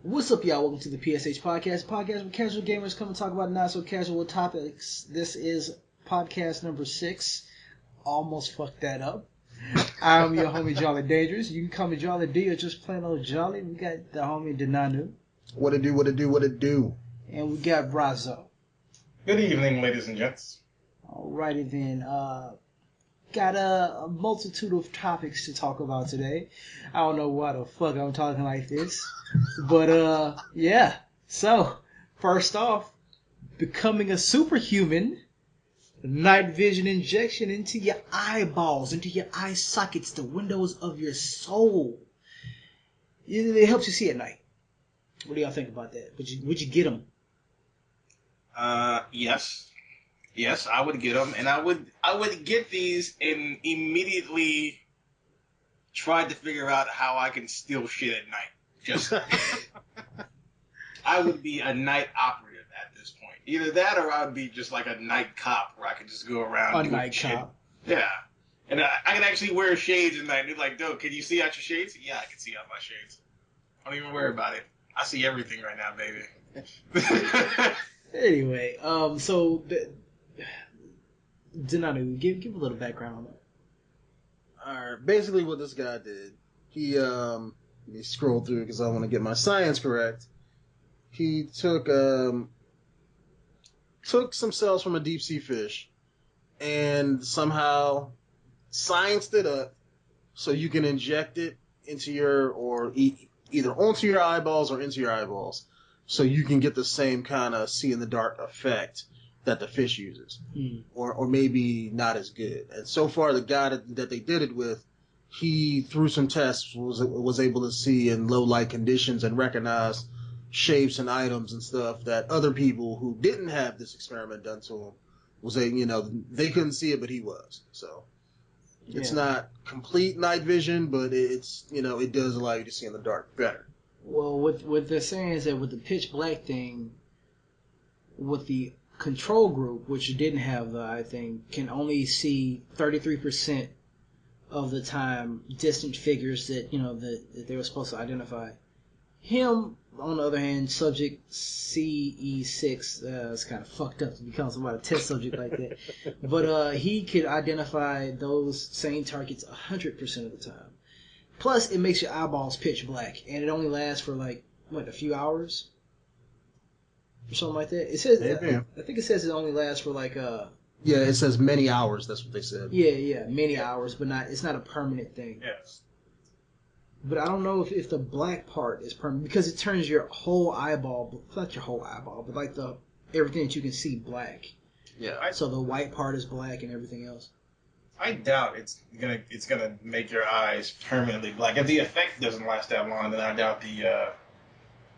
What's up, y'all? Welcome to the PSH podcast where casual gamers come and talk about not so casual topics. This is podcast number 6. Almost fucked that up. I'm your homie Jolly Dangerous. You can call me Jolly D or just plain old Jolly. We got the homie Denonu. What it do? And we got Ryzoe. Good evening, ladies and gents. Alrighty then. Got a multitude of topics to talk about today. I don't know why the fuck I'm talking like this. But, yeah. So, first off, becoming a superhuman, night vision injection into your eyeballs, into your eye sockets, the windows of your soul. It helps you see at night. What do y'all think about that? Would you get them? Yes. Yes, I would get them, and I would get these and immediately try to figure out how I can steal shit at night. Just, I would be a night operative at this point. Either that, or I would be just like a night cop where I could just go around doing night shit. cop. Yeah, and I can actually wear shades at night. And they're like, "Dude, can you see out your shades?" Yeah, I can see out my shades. Don't even worry about it. I see everything right now, baby. Anyway, so Denonu, give a little background on that. Alright, basically what this guy did, he scrolled through because I want to get my science correct. He took some cells from a deep sea fish and somehow scienced it up so you can inject it into either onto your eyeballs or into your eyeballs, so you can get the same kind of see in the dark effect that the fish uses, or maybe not as good. And so far, the guy that they did it with, he through some tests was able to see in low light conditions and recognize shapes and items and stuff that other people who didn't have this experiment done to them they couldn't see it, but he was. So it's not complete night vision, but it's it does allow you to see in the dark better. Well, what they're saying is that with the pitch black thing, with the control group, which didn't have the eye thing, can only see 33% of the time distant figures that that they were supposed to identify. Him, on the other hand, subject CE6, it's kind of fucked up to become somebody a test subject like that. But he could identify those same targets 100% of the time. Plus, it makes your eyeballs pitch black, and it only lasts for a few hours? Or something like that. It says, I think it says it only lasts for yeah, it says many hours. That's what they said. Yeah, many hours, but it's not a permanent thing. Yes. But I don't know if the black part is permanent, because it turns your whole eyeball, not your whole eyeball, but everything that you can see black. Yeah. So the white part is black and everything else. I doubt it's gonna make your eyes permanently black. If the effect doesn't last that long, then I doubt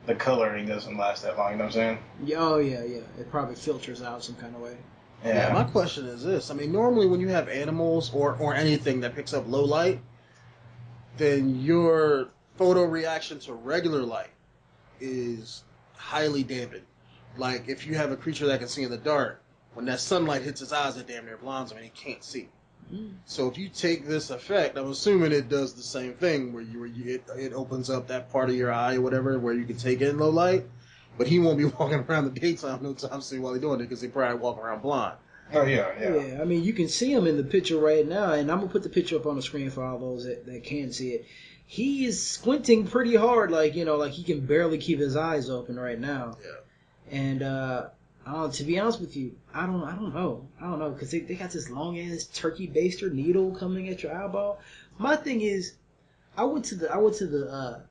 the coloring doesn't last that long. You know what I'm saying? Oh yeah. It probably filters out some kind of way. Yeah. My question is this: I mean, normally when you have animals or anything that picks up low light, then your photo reaction to regular light is highly dampened. Like if you have a creature that can see in the dark, when that sunlight hits his eyes, it damn near blinds him and he can't see. So if you take this effect, I'm assuming it does the same thing where it opens up that part of your eye or whatever where you can take in low light, but he won't be walking around the daytime no time soon while he's doing it because he probably walk around blind. Oh yeah. Yeah, I mean you can see him in the picture right now, and I'm gonna put the picture up on the screen for all those that can see it. He is squinting pretty hard, like he can barely keep his eyes open right now. Yeah. And to be honest with you, I don't know, because they got this long ass turkey baster needle coming at your eyeball. My thing is, I went to the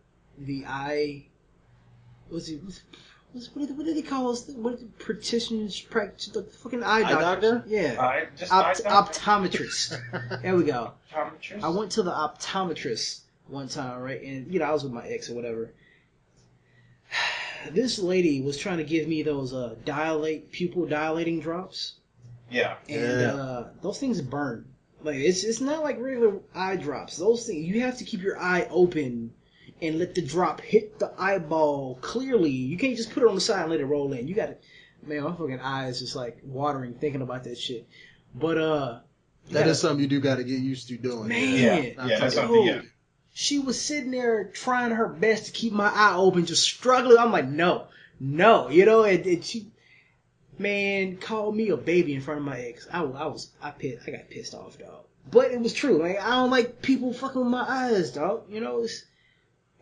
eye. What do they call us? What practitioners practice? The fucking eye doctor? Yeah, optometrist. There we go. Optometrist. I went to the optometrist one time, right? And I was with my ex or whatever. This lady was trying to give me those pupil dilating drops. Yeah. And those things burn. Like it's not like regular eye drops. Those things, you have to keep your eye open and let the drop hit the eyeball clearly. You can't just put it on the side and let it roll in. You gotta, man, my fucking eyes just like watering thinking about that shit. But that is something you do got to get used to doing. Man, yeah, that's something. Yeah. She was sitting there trying her best to keep my eye open, just struggling. I'm like, no, you know, and she, man, called me a baby in front of my ex. I got pissed off, dog. But it was true. Like, I don't like people fucking with my eyes, dog. You know,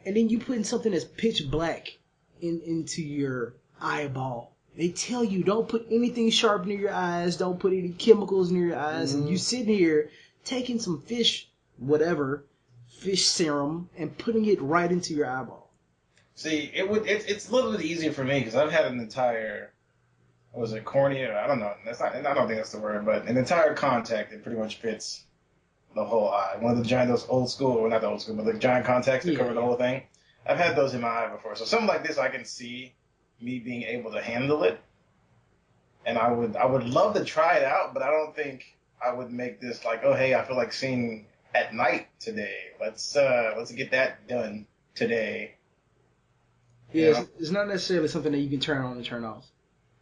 and then you putting something that's pitch black into your eyeball. They tell you don't put anything sharp near your eyes, don't put any chemicals near your eyes, and you sitting here taking some fish serum and putting it right into your eyeball. See, it's a little bit easier for me because I've had an entire, was it cornea? I don't know. I don't think that's the word, but an entire contact that pretty much fits the whole eye. One of the giant, those old school, or not the old school, but the giant contacts that cover the whole thing. I've had those in my eye before, so something like this, I can see me being able to handle it, and I would love to try it out, but I don't think I would make this like, oh hey, I feel like seeing at night today. Let's get that done today. Yeah, it's not necessarily something that you can turn on and turn off.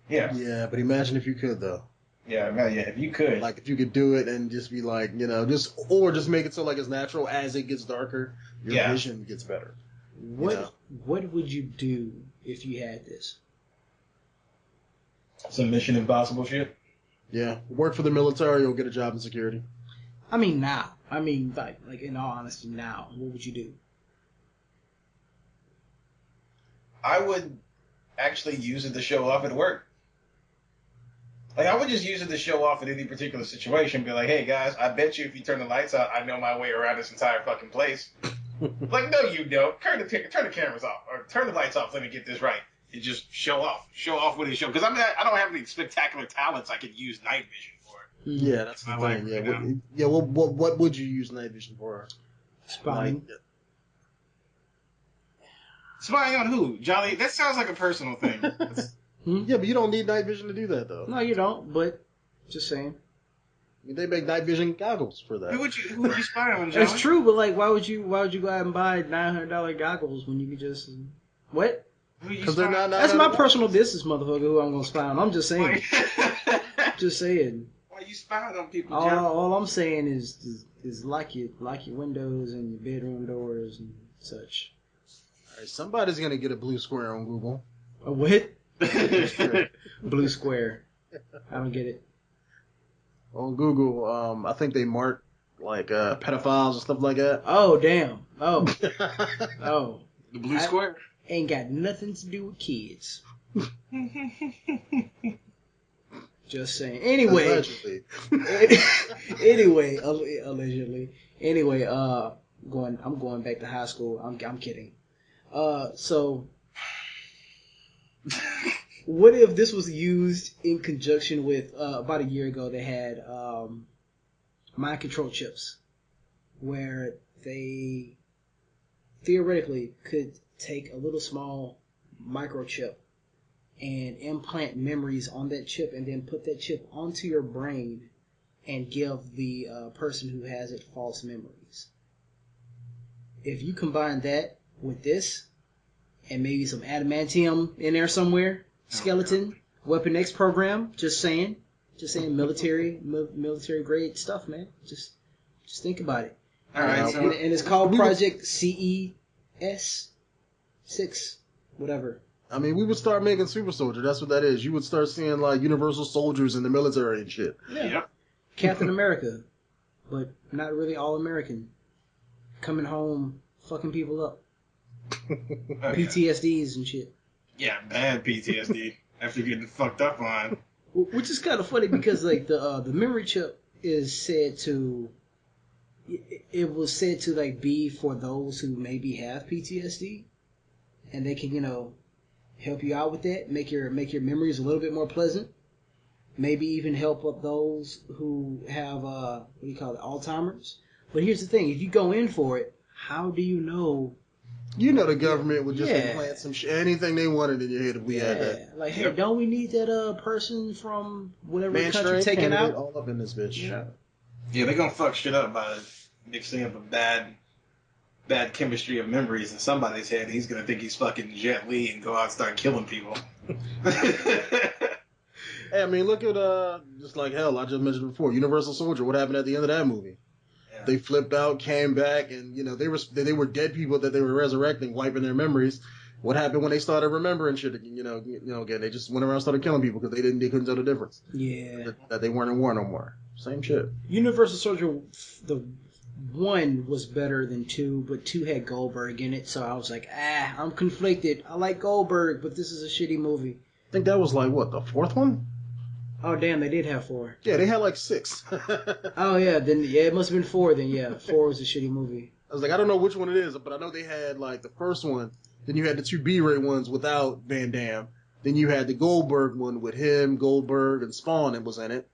Yeah. Yeah, but imagine if you could though. Yeah, if you could. Like if you could do it and just be like, you know, just make it so like it's natural as it gets darker, your vision gets better. What would you do if you had this? Some Mission Impossible shit? Yeah. Work for the military or get a job in security. I mean now. I mean like in all honesty now, what would you do? I would actually use it to show off at work. Like, I would just use it to show off in any particular situation. Be like, hey, guys, I bet you if you turn the lights out, I know my way around this entire fucking place. Like, no, you don't. Turn the cameras off. Or turn the lights off. Let me get this right. And just show off. Show off what it shows. Because, I mean, I don't have any spectacular talents I could use night vision for. Yeah, that's the thing. What would you use night vision for? Spying. Spying on who? Jolly? That sounds like a personal thing. Yeah, but you don't need night vision to do that, though. No, you don't, but just saying. I mean, they make night vision goggles for that. Who would you spy on, Jolly? That's true, but like, why would you go out and buy $900 goggles when you could just... What? Because they're not... That's my personal business, motherfucker, who I'm going to spy on. I'm just saying. Just saying. Why you spying on people, Jolly? All I'm saying is lock your windows and your bedroom doors and such. All right, somebody's going to get a blue square on Google. A what? Blue square. I don't get it. On Google, I think they mark like pedophiles and stuff like that. Oh, damn. Oh. Oh. The blue square? Ain't got nothing to do with kids. Just saying. Anyway. Allegedly. Allegedly. Anyway, I'm going back to high school. I'm kidding. So what if this was used in conjunction with about a year ago they had mind control chips where they theoretically could take a little small microchip and implant memories on that chip and then put that chip onto your brain and give the person who has it false memories. If you combine that with this and maybe some adamantium in there somewhere, skeleton, Weapon X program, just saying military grade stuff, man. Just think about it. All right, so and it's called Project CES 6, whatever. I mean, we would start making super soldier. That's what that is. You would start seeing like universal soldiers in the military and shit. Yeah. Yep. Captain America, but not really all American. Coming home, fucking people up. PTSDs and shit. Yeah, bad PTSD after getting fucked up on. Which is kind of funny because like the memory chip is said to, it was said to like be for those who maybe have PTSD, and they can help you out with that, make your memories a little bit more pleasant. Maybe even help up those who have Alzheimer's. But here's the thing: if you go in for it, how do you know? You know the government would just implant some anything they wanted in your head if we had that. Like, hey, don't we need that person from whatever country taken out? All up in this bitch. Yeah, they're gonna fuck shit up by mixing up a bad chemistry of memories in somebody's head. He's gonna think he's fucking Jet Li and go out and start killing people. Hey, I mean, look at just like hell. I just mentioned before, Universal Soldier. What happened at the end of that movie? Yeah. They flipped out, came back, and they were dead people that they were resurrecting, wiping their memories. What happened when they started remembering shit? Again, they just went around and started killing people because they couldn't tell the difference. Yeah, that they weren't in war no more. Same shit. Universal Soldier, the 1 was better than 2, but 2 had Goldberg in it, so I was like, I'm conflicted. I like Goldberg, but this is a shitty movie. I think that was like what, the 4th one? Oh damn, they did have 4. Yeah, they had like 6. Oh yeah, then it must have been 4. Then yeah, 4 was a shitty movie. I was like, I don't know which one it is, but I know they had like the first one. Then you had the 2 B-Ray ones without Van Damme. Then you had the Goldberg one with him, Goldberg, and Spawn that was in it.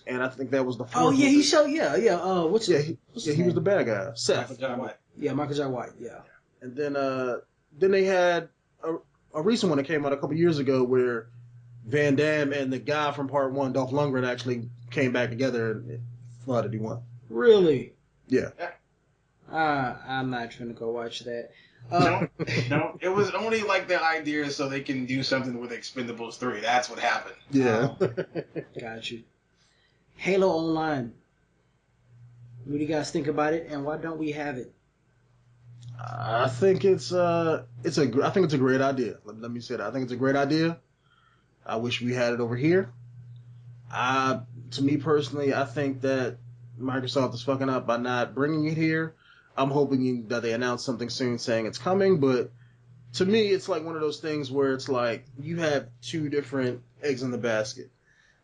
And I think that was the 4th. Oh yeah, one. he showed what's he his was name? the bad guy, Seth. Michael John White. Yeah, Michael J. White. Yeah. And then they had a recent one that came out a couple years ago where Van Damme and the guy from Part 1, Dolph Lundgren, actually came back together and fought he won. Really? Yeah. I'm not trying to go watch that. No, it was only like the idea so they can do something with Expendables 3. That's what happened. Yeah. Got you. Halo Online. What do you guys think about it, and why don't we have it? I think it's a great idea. Let me say that. I think it's a great idea. I wish we had it over here. To me personally, I think that Microsoft is fucking up by not bringing it here. I'm hoping that they announce something soon saying it's coming, but to me, it's like one of those things where it's like you have 2 different eggs in the basket.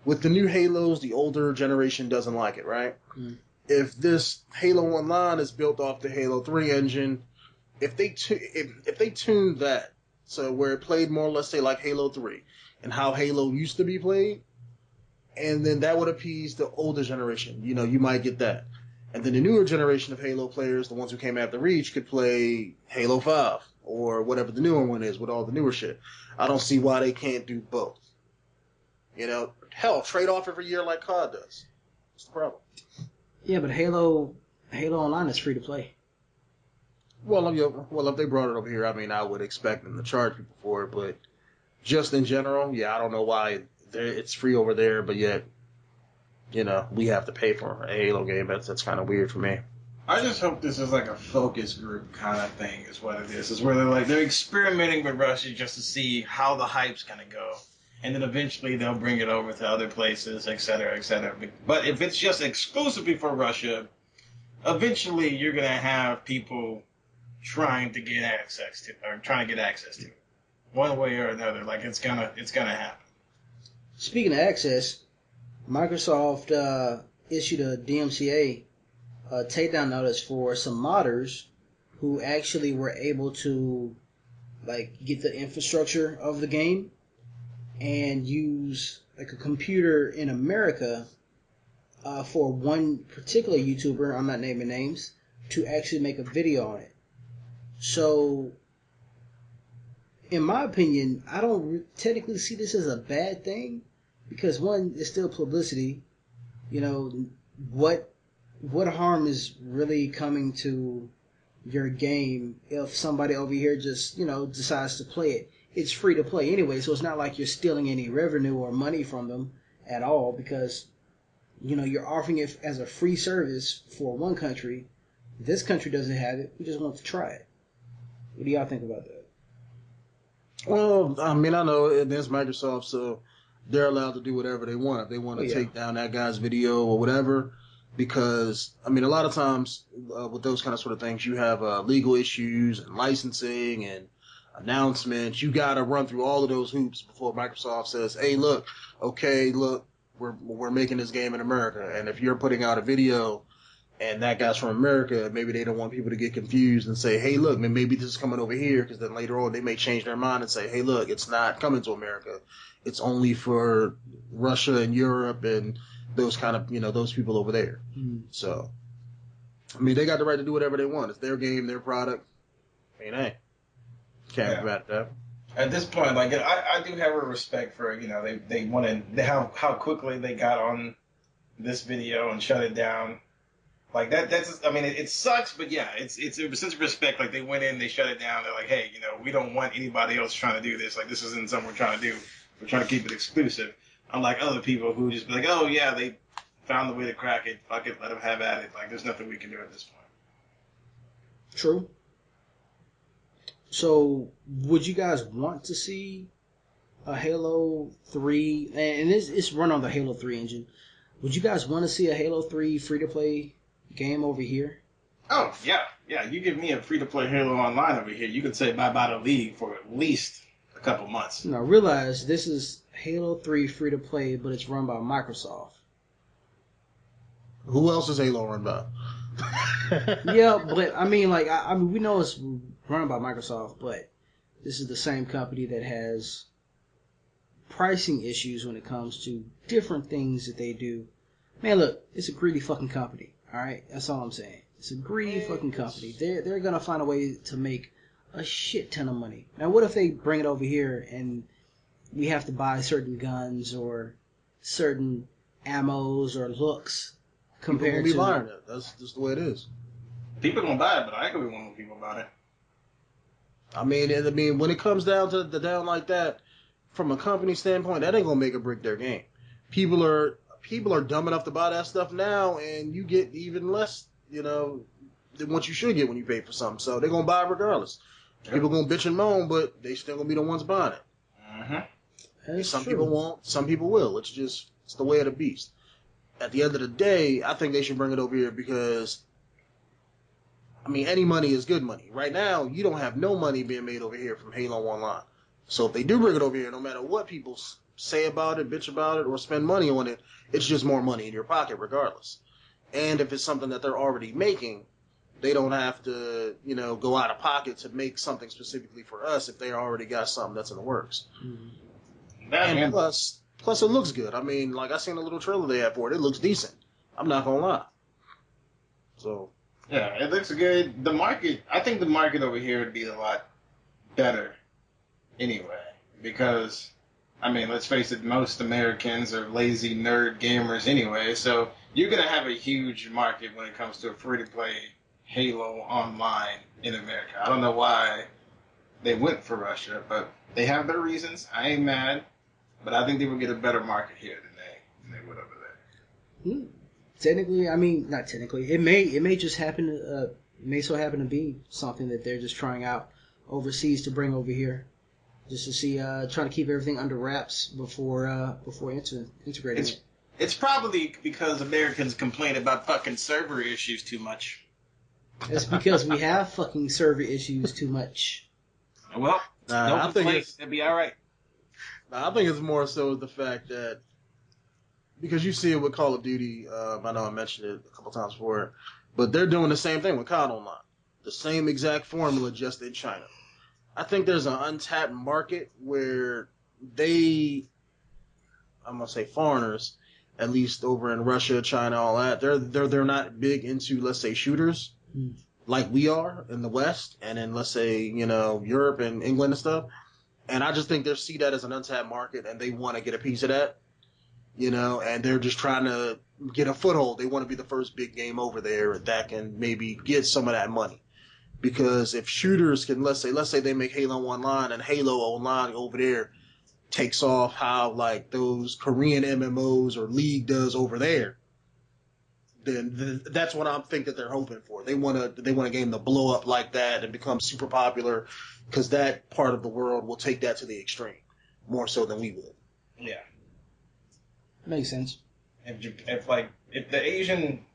With the new Halos, the older generation doesn't like it, right? Mm. If this Halo Online is built off the Halo 3 engine, if they tune that so where it played more or less say like Halo 3 and how Halo used to be played, and then that would appease the older generation. You might get that. And then the newer generation of Halo players, the ones who came after Reach, could play Halo 5 or whatever the newer one is with all the newer shit. I don't see why they can't do both. Hell, trade off every year like COD does. What's the problem? Yeah, but Halo Online is free to play. Well, if they brought it over here, I mean, I would expect them to charge people for it, but just in general, yeah, I don't know why it's free over there, but yet, we have to pay for a Halo game. That's kind of weird for me. I just hope this is like a focus group kind of thing is what it is. Is where they're experimenting with Russia just to see how the hype's going to go. And then eventually they'll bring it over to other places, et cetera, et cetera. But if it's just exclusively for Russia, eventually you're going to have people trying to get access to it. One way or another. Like it's gonna happen. Speaking of access, Microsoft issued a DMCA takedown notice for some modders who actually were able to get the infrastructure of the game and use a computer in America for one particular YouTuber, I'm not naming names, to actually make a video on it. So, in my opinion, I don't technically see this as a bad thing because one, it's still publicity. What harm is really coming to your game if somebody over here just decides to play it? It's free to play anyway, so it's not like you're stealing any revenue or money from them at all because you're offering it as a free service for one country. This country doesn't have it. We just want to try it. What do y'all think about that? Well, I mean, I know it's Microsoft, so they're allowed to do whatever they want. If they want to take down that guy's video or whatever, because, I mean, a lot of times with those kind of sort of things, you have legal issues and licensing and announcements. You got to run through all of those hoops before Microsoft says, hey, look, we're making this game in America. And if you're putting out a video and that guy's from America, maybe they don't want people to get confused and say, hey, look, maybe this is coming over here, because then later on they may change their mind and say, hey, look, it's not coming to America. It's only for Russia and Europe and those kind of, those people over there. Mm-hmm. So, I mean, they got the right to do whatever they want. It's their game, their product. I mean, hey, can't combat that. At this point, I do have a respect for, they wanted how quickly they got on this video and shut it down. Like that's I mean, it sucks, but yeah, it's a sense of respect. Like they went in, they shut it down. They're like, hey, we don't want anybody else trying to do this. Like this isn't something we're trying to do. We're trying to keep it exclusive. Unlike other people who just be like, oh yeah, they found the way to crack it. Fuck it, let them have at it. Like, there's nothing we can do at this point. True. So, would you guys want to see a Halo 3, and it's run on the Halo 3 engine. Would you guys want to see a Halo 3 free-to-play game over here? Oh, yeah. Yeah, you give me a free-to-play Halo Online over here, you could say bye-bye to League for at least a couple months. Now, realize this is Halo 3 free-to-play, but it's run by Microsoft. Who else is Halo run by? Yeah, but I mean, like, I mean, we know it's run by Microsoft, but this is the same company that has pricing issues when it comes to different things that they do. Man, look, it's a greedy fucking company. All right, that's all I'm saying. It's a greedy fucking company. They're gonna find a way to make a shit ton of money. Now, what if they bring it over here and we have to buy certain guns or certain ammos or looks compared People to? gonna be buying it. That's just the way it is. People gonna buy it, but I ain't gonna be one of the people about it. I mean, when it comes down to the down like that, from a company standpoint, that ain't gonna make or break their game. People are dumb enough to buy that stuff now, and you get even less, than what you should get when you pay for something. So they're gonna buy it regardless. Yep. People gonna bitch and moan, but they still gonna be the ones buying it. Mm-hmm. Some people won't, some people will. It's the way of the beast. At the end of the day, I think they should bring it over here because, I mean, any money is good money. Right now, you don't have no money being made over here from Halo Online. So if they do bring it over here, no matter what people say about it, bitch about it, or spend money on it, it's just more money in your pocket regardless. And if it's something that they're already making, they don't have to, go out of pocket to make something specifically for us if they already got something that's in the works. Mm-hmm. And plus it looks good. I mean, like, I seen a little trailer they had for it. It looks decent. I'm not gonna lie. So. Yeah, it looks good. I think the market over here would be a lot better anyway. Because, I mean, let's face it, most Americans are lazy nerd gamers anyway. So you're going to have a huge market when it comes to a free-to-play Halo Online in America. I don't know why they went for Russia, but they have their reasons. I ain't mad. But I think they would get a better market here than they would over there. Technically, I mean, not technically. It may just happen. It may so happen to be something that they're just trying out overseas to bring over here, just to see, trying to keep everything under wraps before integrating it. It's probably because Americans complain about fucking server issues too much. It's because we have fucking server issues too much. Well, don't complain. It'll be all right. I think it's more so the fact that, because you see it with Call of Duty, I know I mentioned it a couple times before, but they're doing the same thing with COD Online. The same exact formula, just in China. I think there's an untapped market where I'm going to say foreigners, at least over in Russia, China, all that, they're not big into, let's say, shooters like we are in the West, and in, let's say, Europe and England and stuff. And I just think they see that as an untapped market, and they want to get a piece of that, and they're just trying to get a foothold. They want to be the first big game over there that can maybe get some of that money. Because if shooters can, let's say they make Halo Online, and Halo Online over there takes off how, like, those Korean MMOs or League does over there, then that's what I think that they're hoping for. They want a game to blow up like that and become super popular, because that part of the world will take that to the extreme more so than we would. Yeah, makes sense. If the Asian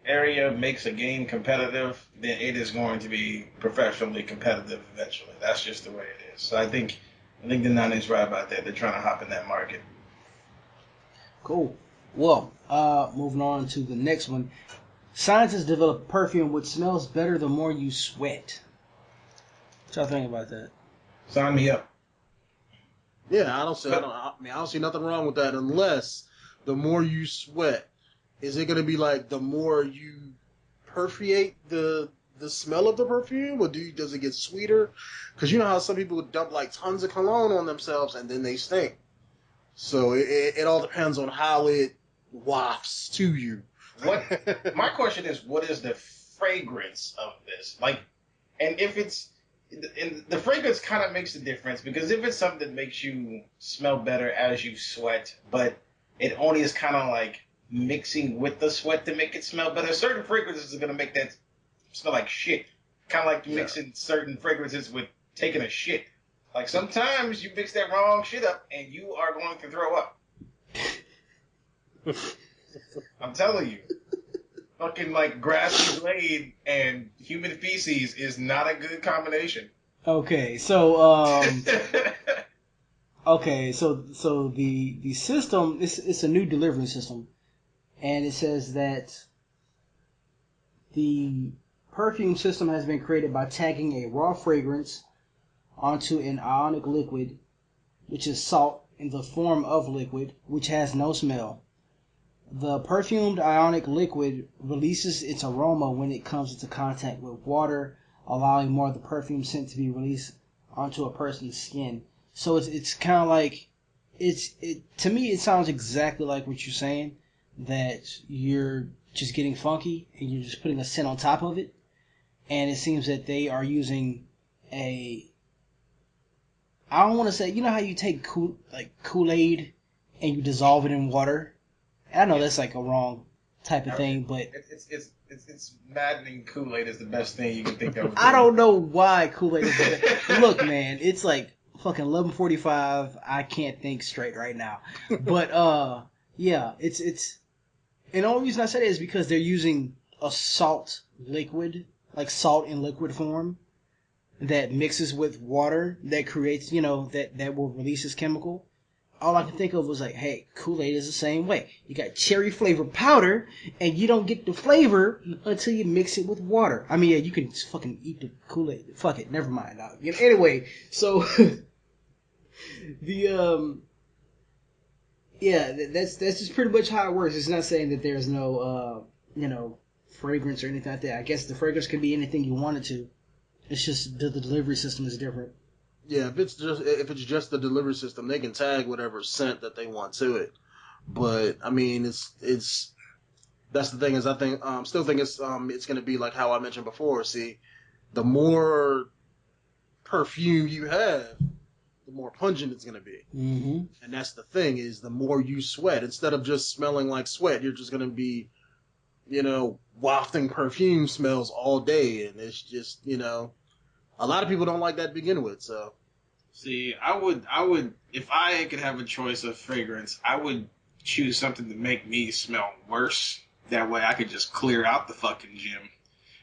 area makes a game competitive, then it is going to be professionally competitive eventually. That's just the way it is. So I think Denonu is right about that. They're trying to hop in that market. Cool. Well, moving on to the next one. Scientists develop perfume which smells better the more you sweat. What y'all think about that? Sign me up. Yeah, I don't see nothing wrong with that, unless the more you sweat, is it going to be like the more you perfuate the smell of the perfume, or does it get sweeter? Because you know how some people dump like tons of cologne on themselves and then they stink. So it all depends on how it wafts to you. My question is, what is the fragrance of this? And if it's, and the fragrance kind of makes a difference, because if it's something that makes you smell better as you sweat, but it only is kind of like mixing with the sweat to make it smell better. Certain fragrances are gonna make that smell like shit. Kind of like mixing certain fragrances with taking a shit. Like sometimes you mix that wrong shit up and you are going to throw up. I'm telling you. Fucking like grassy blade and human feces is not a good combination. Okay, so so the system it's a new delivery system, and it says that the perfume system has been created by tagging a raw fragrance onto an ionic liquid, which is salt in the form of liquid, which has no smell. The perfumed ionic liquid releases its aroma when it comes into contact with water, allowing more of the perfume scent to be released onto a person's skin. So it's kind of like to me it sounds exactly like what you're saying, that you're just getting funky and you're just putting a scent on top of it. And it seems that they are using I don't want to say, you know how you take Kool-Aid and you dissolve it in water? I know that's like a wrong type of thing, but it's maddening. Kool-Aid is the best thing you can think of. I don't know why Kool-Aid is the best. Look, man, it's like fucking 11:45. I can't think straight right now. But yeah, it's and the only reason I say that is because they're using a salt liquid, like salt in liquid form, that mixes with water that creates, that will release this chemical. All I can think of was like, hey, Kool-Aid is the same way. You got cherry flavored powder, and you don't get the flavor until you mix it with water. I mean, yeah, you can just fucking eat the Kool-Aid. Fuck it, never mind. Anyway, so the yeah, that's just pretty much how it works. It's not saying that there's no fragrance or anything like that. I guess the fragrance could be anything you want it to. It's just the delivery system is different. Yeah, if it's just the delivery system, they can tag whatever scent that they want to it. But I mean, it's that's the thing is I think still think it's going to be like how I mentioned before. See, the more perfume you have, the more pungent it's going to be. Mm-hmm. And that's the thing is the more you sweat, instead of just smelling like sweat, you're just going to be, wafting perfume smells all day, and it's just a lot of people don't like that to begin with, so. See, I would, if I could have a choice of fragrance, I would choose something to make me smell worse. That way I could just clear out the fucking gym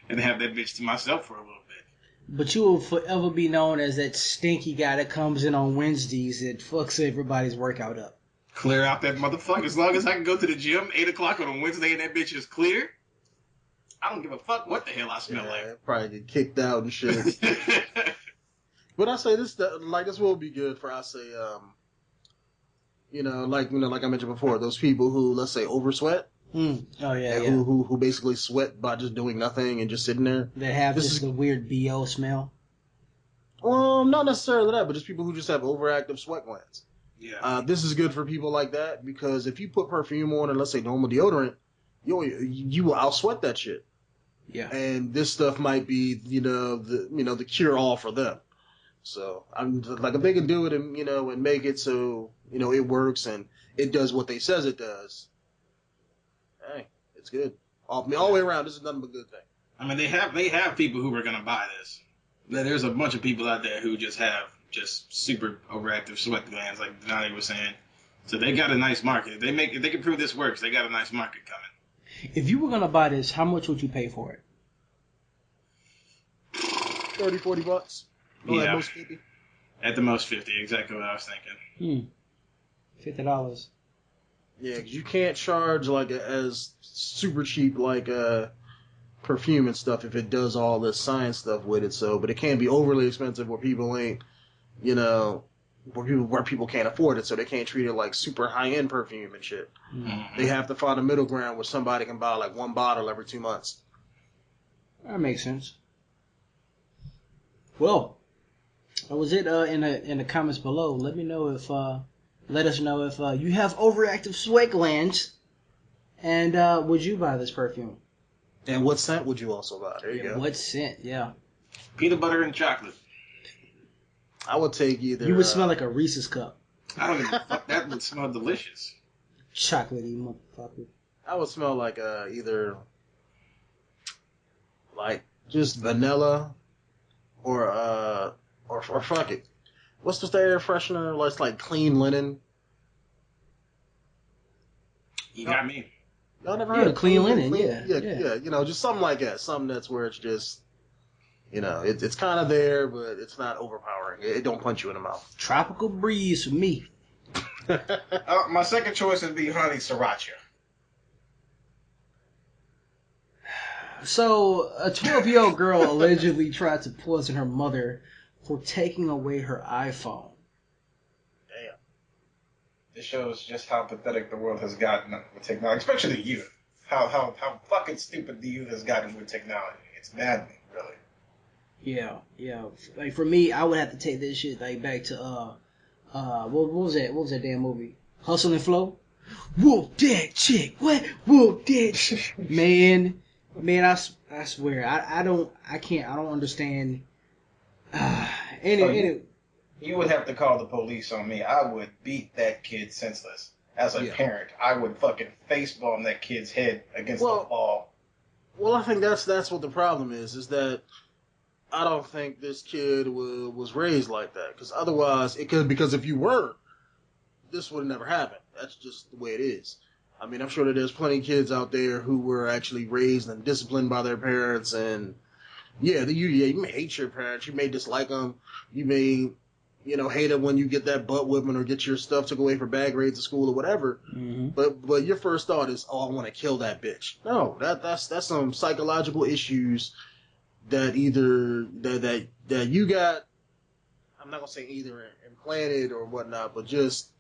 and have that bitch to myself for a little bit. But you will forever be known as that stinky guy that comes in on Wednesdays that fucks everybody's workout up. Clear out that motherfucker. As long as I can go to the gym 8 o'clock on a Wednesday and that bitch is clear, I don't give a fuck what the hell I smell like. Probably get kicked out and shit. But I say this will be good for like I mentioned before, those people who, let's say, oversweat. Oh yeah, yeah. Who basically sweat by just doing nothing and just sitting there. That have the weird BO smell. Well, not necessarily that, but just people who just have overactive sweat glands. Yeah. This is good for people like that because if you put perfume on and let's say normal deodorant, you will outsweat that shit. Yeah. And this stuff might be the cure all for them. So I'm like if they can do it and and make it so it works and it does what they says it does. Hey, it's good. All the way around, this is nothing but a good thing. I mean, they have people who are gonna buy this. There's a bunch of people out there who just have super overactive sweat glands, like Denonu was saying. So they got a nice market. If they can prove this works, they got a nice market coming. If you were gonna buy this, how much would you pay for it? $30-$40. Yeah. At most 50. At the most 50, exactly what I was thinking. $50. Yeah, because you can't charge as super cheap perfume and stuff if it does all this science stuff with it. So, but it can be overly expensive where people ain't, where people can't afford it, so they can't treat it like super high end perfume and shit. Mm-hmm. They have to find a middle ground where somebody can buy like one bottle every 2 months. That makes sense. Well, that was it. In the comments below, let us know if you have overactive sweat glands, and would you buy this perfume? And what scent would you also buy? There you go. What scent? Yeah. Peanut butter and chocolate. I would take either. You would smell like a Reese's cup. I don't give a fuck. That would smell delicious. Chocolatey motherfucker. I would smell like either like just vanilla or fuck it. What's the air freshener? Let's like clean linen. You got me. Y'all never heard of clean linen? Yeah. You know, just something like that. Something that's where it's just, you know, it's kind of there, but it's not overpowering. It don't punch you in the mouth. Tropical breeze for me. My second choice would be honey sriracha. So, a 12-year-old girl allegedly tried to poison her mother for taking away her iPhone. Damn. It shows just how pathetic the world has gotten with technology, especially the youth. How fucking stupid the youth has gotten with technology. It's maddening, really. Yeah. Like for me, I would have to take this shit like back to what was that? What was that damn movie? Hustle and Flow. Whoop that chick. What? Whoop that chick. Man, I swear, I don't understand. You would have to call the police on me. I would beat that kid senseless. As a parent, I would fucking face bomb that kid's head against the wall. Well, I think that's what the problem is that I don't think this kid was raised like that. Because otherwise, because if you were, this would have never happened. That's just the way it is. I mean, I'm sure that there's plenty of kids out there who were actually raised and disciplined by their parents, and you may hate your parents, you may dislike them, you may, hate it when you get that butt whipping or get your stuff took away for bad grades at school or whatever. Mm-hmm. But your first thought is, oh, I want to kill that bitch. No, that's some psychological issues that either that you got. I'm not gonna say either implanted or whatnot, but just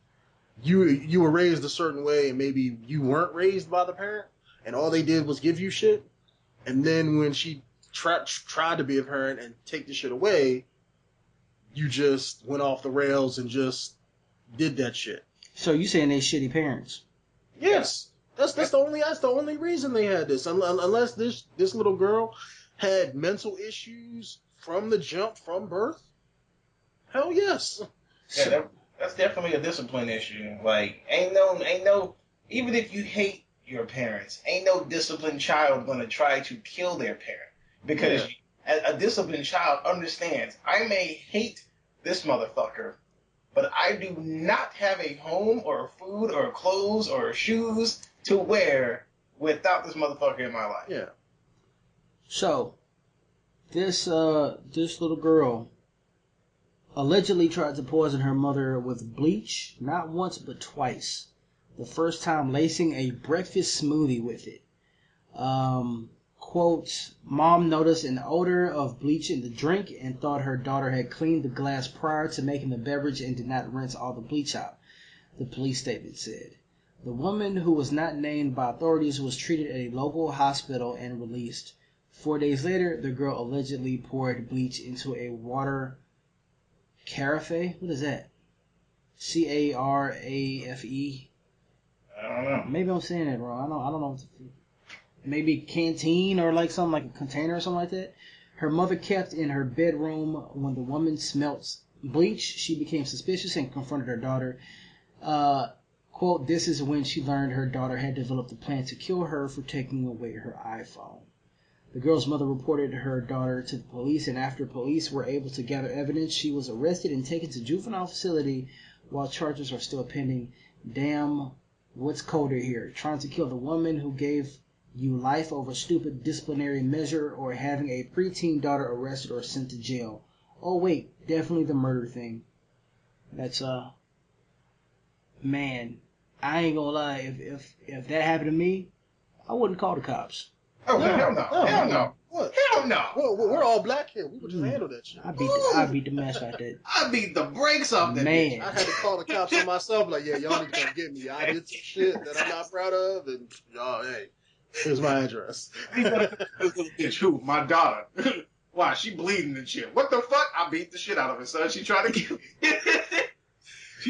you were raised a certain way, and maybe you weren't raised by the parent, and all they did was give you shit. And then when she tried to be a parent and take the shit away, you just went off the rails and just did that shit. So you saying they shitty parents? Yes, that's the only reason they had this. Unless this little girl had mental issues from the jump, from birth. Hell yes. Yeah, that's definitely a discipline issue. Like, ain't no, even if you hate your parents, ain't no disciplined child gonna try to kill their parent. Because a disciplined child understands, I may hate this motherfucker, but I do not have a home or food or clothes or shoes to wear without this motherfucker in my life. Yeah. So, this little girl allegedly tried to poison her mother with bleach, not once but twice. The first time lacing a breakfast smoothie with it. Quote, Mom noticed an odor of bleach in the drink and thought her daughter had cleaned the glass prior to making the beverage and did not rinse all the bleach out, the police statement said. The woman, who was not named by authorities, was treated at a local hospital and released. 4 days later, the girl allegedly poured bleach into a water carafe. What is that? Carafe? I don't know. Maybe I'm saying it wrong. I don't know. Maybe canteen or like something like a container or something like that. Her mother kept in her bedroom. When the woman smelt bleach, she became suspicious and confronted her daughter. Quote, this is when she learned her daughter had developed a plan to kill her for taking away her iPhone. The girl's mother reported her daughter to the police, and after police were able to gather evidence, she was arrested and taken to juvenile facility while charges are still pending. Damn, what's colder here? Trying to kill the woman who gave you life over stupid disciplinary measure, or having a preteen daughter arrested or sent to jail? Oh wait, definitely the murder thing. That's man, I ain't gonna lie, if that happened to me, I wouldn't call the cops. Oh, hell no. Hell no. What? Hell no. Well, we're all black here. We would just handle that shit. I beat the mess out that. I beat the brakes off that Man. bitch. I had to call the cops on myself, like, yeah, y'all need to come get me. I did some shit that I'm not proud of, and y'all, hey, here's my address. This little bitch, who? My daughter. Why? She bleeding and shit. What the fuck? I beat the shit out of her, son. She tried to kill me.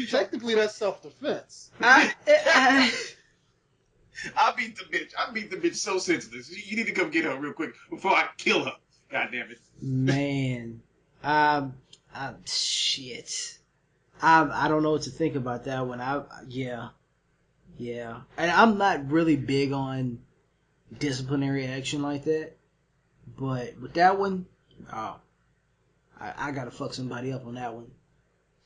Technically, that's self-defense. I beat the bitch. I beat the bitch so senseless. You need to come get her real quick before I kill her. God damn it. Man. Shit. I don't know what to think about that one. Yeah. And I'm not really big on disciplinary action like that. But with that one, I gotta fuck somebody up on that one.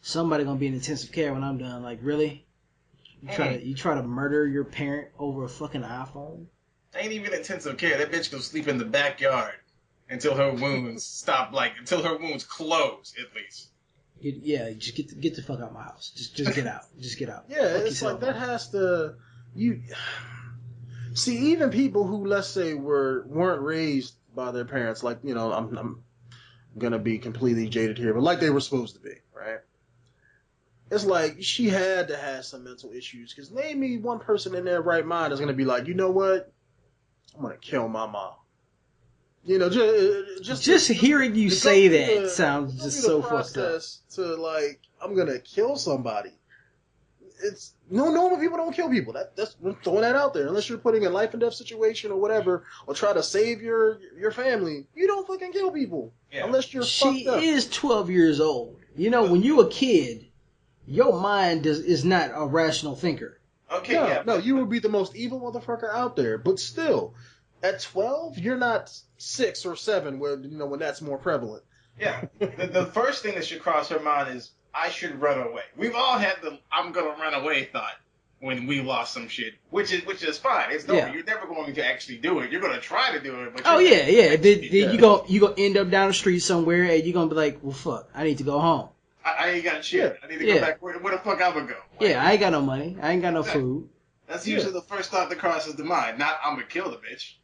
Somebody gonna be in intensive care when I'm done. Like, really? You try to murder your parent over a fucking iPhone? Ain't even intensive care. That bitch go sleep in the backyard until her wounds stop. Until her wounds close, at least. Just get the fuck out of my house. Just get out. Just get out. Yeah, Fuck it's yourself, like that has to you see even people who let's say weren't raised by their parents, like I'm gonna be completely jaded here, but like they were supposed to be, right? It's like she had to have some mental issues because name me one person in their right mind is gonna be like, you know what, I'm gonna kill my mom. Just hearing you say that sounds just so fucked up. To like, I'm gonna kill somebody. It's normal people don't kill people. That's I'm throwing that out there. Unless you're putting a life and death situation or whatever, or try to save your family, you don't fucking kill people. Yeah. Unless you're fucked up. She is 12 years old. When you a kid, your mind is not a rational thinker. Okay, no, you would be the most evil motherfucker out there. But still, at 12, you're not 6 or 7, where when that's more prevalent. Yeah, the first thing that should cross her mind is, I should run away. We've all had the I'm gonna run away thought when we lost some shit, which is fine. It's normal. Yeah. You're never going to actually do it. You're gonna try to do it, but you gonna end up down the street somewhere and you're gonna be like, well, fuck, I need to go home. I ain't got shit. I need to go back. Where the fuck I'm gonna go? I ain't got no money. I ain't got no food. That's usually the first thought that crosses the mind. Not I'm gonna kill the bitch.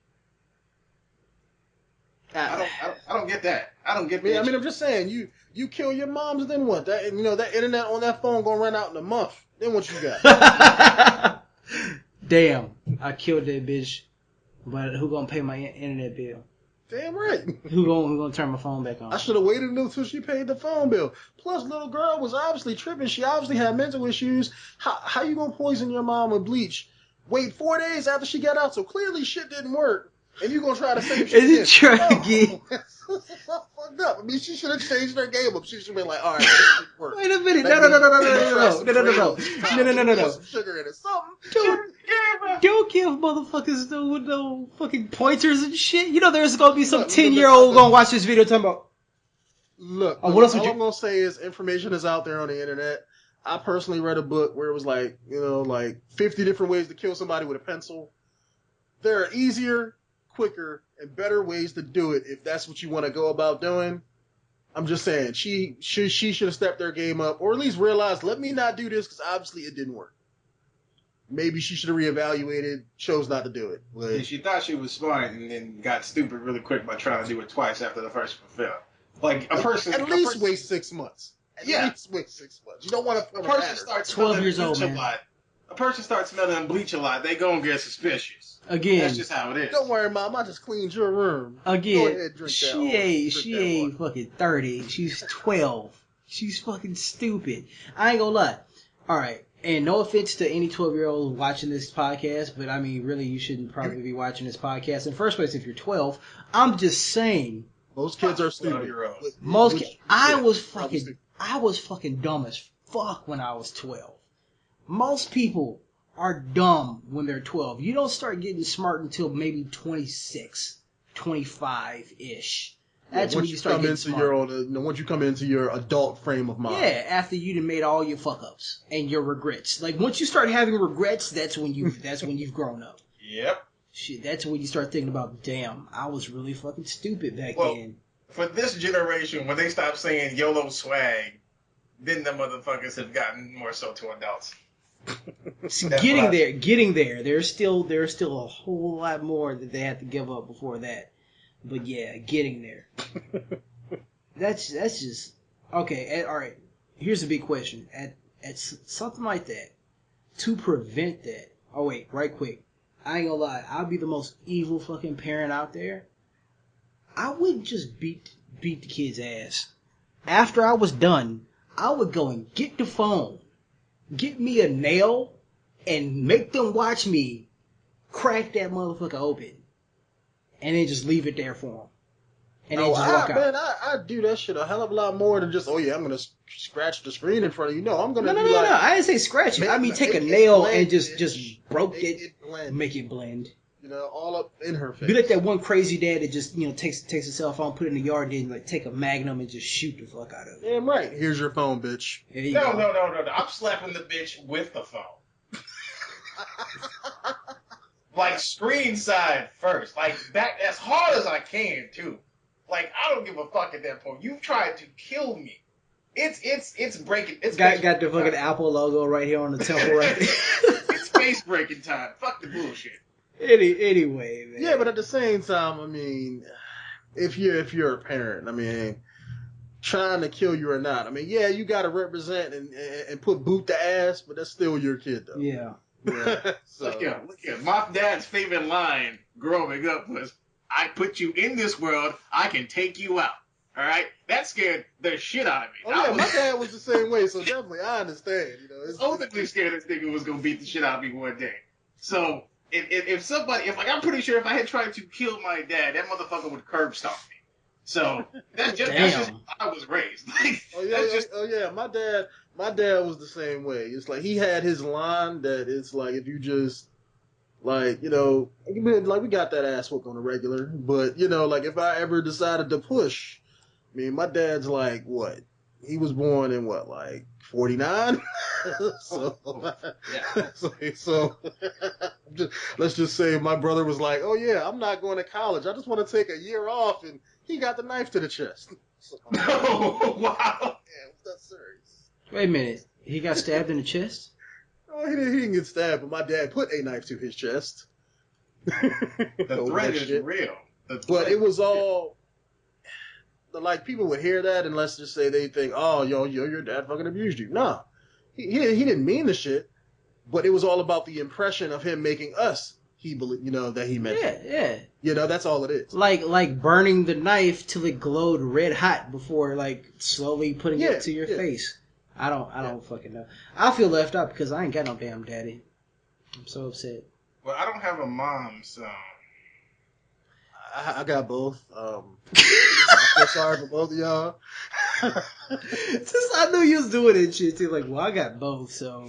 I don't get that. I don't get that. I mean, I'm just saying, you kill your moms, then what? That that internet on that phone gonna run out in a month. Then what you got? Damn, I killed that bitch, but who gonna pay my internet bill? Damn right. Who gonna turn my phone back on? I should have waited until she paid the phone bill. Plus, little girl was obviously tripping. She obviously had mental issues. How you gonna poison your mom with bleach? Wait 4 days after she got out, so clearly shit didn't work. And you gonna try to save shit? Is it try again? Fucked up. I mean, she should have changed her game up. She should have been like, all right, this work. Wait a minute. No. Some sugar in it. Something. Don't give motherfuckers no fucking pointers and shit. There's gonna be some 10-year-old gonna watch this video talking about. Look, all I'm gonna say is information is out there on the internet. I personally read a book where it was like 50 different ways to kill somebody with a pencil. There are easier, quicker, and better ways to do it if that's what you want to go about doing. I'm just saying, she should have stepped their game up, or at least realized, let me not do this, because obviously it didn't work. Maybe she should have reevaluated, chose not to do it. But she thought she was smart and then got stupid really quick by trying to do it twice after the first one failed. Like, a person... At least wait 6 months. At least wait 6 months. You don't want to... A person starts 12 years old, man. A person starts smelling bleach a lot, they gonna get suspicious. Again, that's just how it is. Don't worry, Mom. I just cleaned your room. Again, go ahead, drink she ain't fucking 30. She's 12. She's fucking stupid. I ain't gonna lie. All right, and no offense to any 12-year-old watching this podcast, but I mean, really, you shouldn't probably be watching this podcast in the first place if you're 12. I'm just saying. Most kids are stupid. I was fucking dumb as fuck when I was 12. Most people are dumb when they're 12. You don't start getting smart until maybe 26, 25-ish. That's when you start getting smart. Once you come into your adult frame of mind. Yeah, after you've made all your fuck-ups and your regrets. Like, once you start having regrets, that's when you've grown up. Yep. Shit, that's when you start thinking about, damn, I was really fucking stupid back then. For this generation, when they stop saying YOLO swag, then the motherfuckers have gotten more so to adults. Getting there. There's still a whole lot more that they have to give up before that. But yeah, getting there. that's just okay. All right. Here's a big question. At something like that, to prevent that. Oh wait, right quick. I ain't gonna lie. I'll be the most evil fucking parent out there. I wouldn't just beat the kid's ass. After I was done, I would go and get the phone. Get me a nail and make them watch me crack that motherfucker open. And then just leave it there for them. and then just walk out. Man, I do that shit a hell of a lot more than just, oh yeah, I'm gonna scratch the screen in front of you. No, I'm gonna No. like, I didn't say scratch it. I mean, take a nail and just broke it, make it blend. You know, all up in her face. Be like that one crazy dad that just, takes his cell phone, put it in the yard, then like take a magnum and just shoot the fuck out of it. Damn right. Here's your phone, bitch. No. I'm slapping the bitch with the phone. Like screen side first, like back as hard as I can too. Like I don't give a fuck at that point. You've tried to kill me. It's breaking. It's got the fucking Apple logo right here on the temple right there. It's face breaking time. Fuck the bullshit. Anyway, man. Yeah, but at the same time, I mean, if you're a parent, I mean, trying to kill you or not, I mean, yeah, you got to represent and put boot the ass, but that's still your kid, though. Yeah. So. Look here. My dad's favorite line growing up was, "I put you in this world, I can take you out." All right, that scared the shit out of me. Oh yeah, my dad was the same way, so definitely I understand. You know, it's ultimately scared this nigga was gonna beat the shit out of me one day. So if I'm pretty sure if I had tried to kill my dad, that motherfucker would curb stomp me. So that's just how I was raised. Like, my dad was the same way. It's like he had his line that it's like if you just like, like we got that ass whooped on the regular, but like if I ever decided to push, I mean, my dad's like what? He was born in what, like 49? So let's just say my brother was like, oh yeah, I'm not going to college. I just want to take a year off, and he got the knife to the chest. So, oh, wow. Yeah, was that serious? Wait a minute. He got stabbed in the chest? Oh, he didn't get stabbed, but my dad put a knife to his chest. The threat is real. But it was all... Like, people would hear that and let's just say they think, oh, your dad fucking abused you. No. He didn't mean the shit, but it was all about the impression of him making us, that he meant it. Yeah. That's all it is. Like burning the knife till it glowed red hot before, like, slowly putting it to your face. I don't fucking know. I feel left out because I ain't got no damn daddy. I'm so upset. Well, I don't have a mom, so... I got both. I feel sorry for both of y'all. Since I knew you was doing it shit too, like, well, I got both, so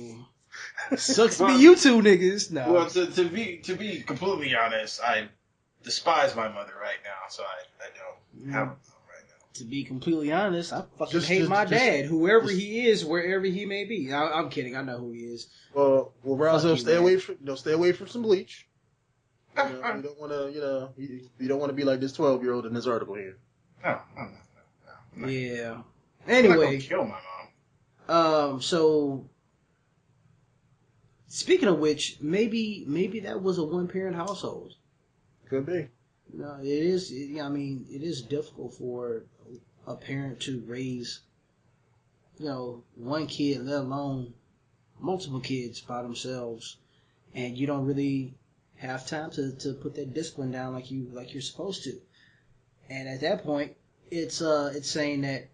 sucks to be you two niggas. No. Well, to be completely honest, I despise my mother right now, so I don't have a mom right now. To be completely honest, I fucking hate my dad, whoever he is, wherever he may be. I'm kidding. I know who he is. Well, Ryzoe, stay away from some bleach. You don't want to, you don't want to be like this 12-year-old in this article here. No. Yeah. I'm not Anyway, gonna kill my mom. So speaking of which, maybe that was a one-parent household. Could be. No, it is. I mean, it is difficult for a parent to raise, one kid, let alone multiple kids by themselves, and you don't really have time to put that discipline down like you're supposed to. And at that point, it's saying that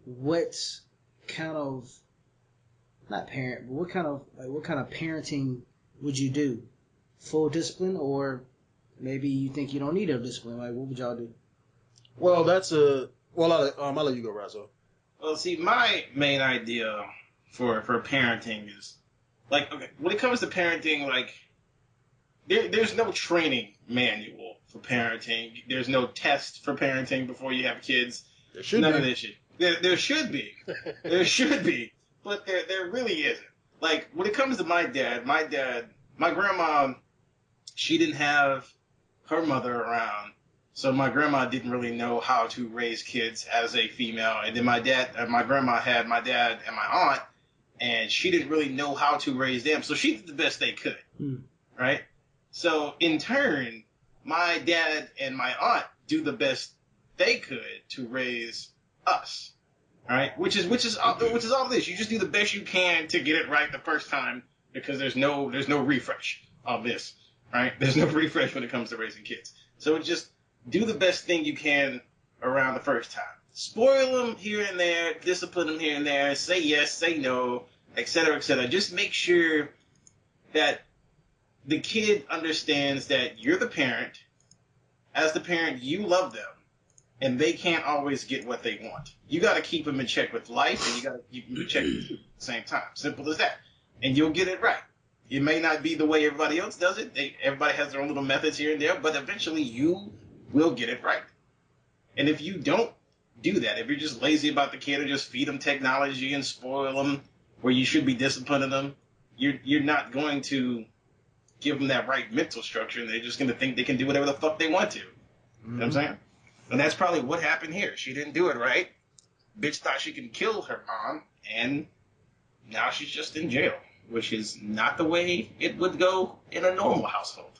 what's kind of not parent, but what kind of parenting would you do? Full discipline, or maybe you think you don't need a discipline? Like, what would y'all do? Well, I'll let you go, Ryzoe. Well, see, my main idea for parenting is like, okay, when it comes to parenting, like. There's no training manual for parenting. There's no test for parenting before you have kids. There should None be. of this shit. There should be. There should be. But there really isn't. Like, when it comes to my grandma, she didn't have her mother around. So my grandma didn't really know how to raise kids as a female. And then my grandma had my dad and my aunt, and she didn't really know how to raise them. So she did the best they could. Right? So, in turn, my dad and my aunt do the best they could to raise us, right? Which is all this. You just do the best you can to get it right the first time because there's no refresh of this, right? There's no refresh when it comes to raising kids. So just do the best thing you can around the first time. Spoil them here and there, discipline them here and there, say yes, say no, etc., etc. Just make sure that the kid understands that you're the parent. As the parent, you love them. and they can't always get what they want. You got to keep them in check with life, and you got to keep them in check with you at the same time. Simple as that. And you'll get it right. It may not be the way everybody else does it. Everybody has their own little methods here and there, but eventually you will get it right. And if you don't do that, if you're just lazy about the kid or just feed them technology and spoil them where you should be disciplining them, you're not going to give them that right mental structure, and they're just going to think they can do whatever the fuck they want to. You know what I'm saying? And that's probably what happened here. She didn't do it right. Bitch thought she could kill her mom, and now she's just in jail, which is not the way it would go in a normal household.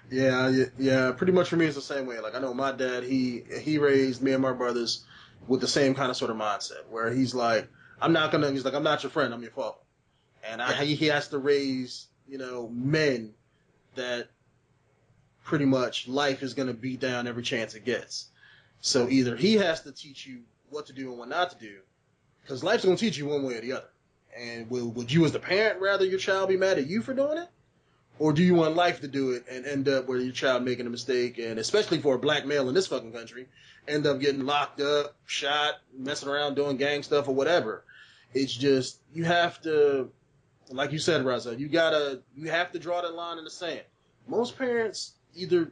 Yeah. Pretty much for me, it's the same way. Like, I know my dad, he raised me and my brothers with the same kind of sort of mindset, where he's like, I'm not your friend, I'm your father. And he has to raise, men that pretty much life is going to beat down every chance it gets. So either he has to teach you what to do and what not to do, because life's going to teach you one way or the other. And would you as the parent rather your child be mad at you for doing it? Or do you want life to do it and end up where your child making a mistake, and especially for a black male in this fucking country, end up getting locked up, shot, messing around doing gang stuff or whatever? It's just, you have to, like you said, Ryzoe, you have to draw that line in the sand. Most parents either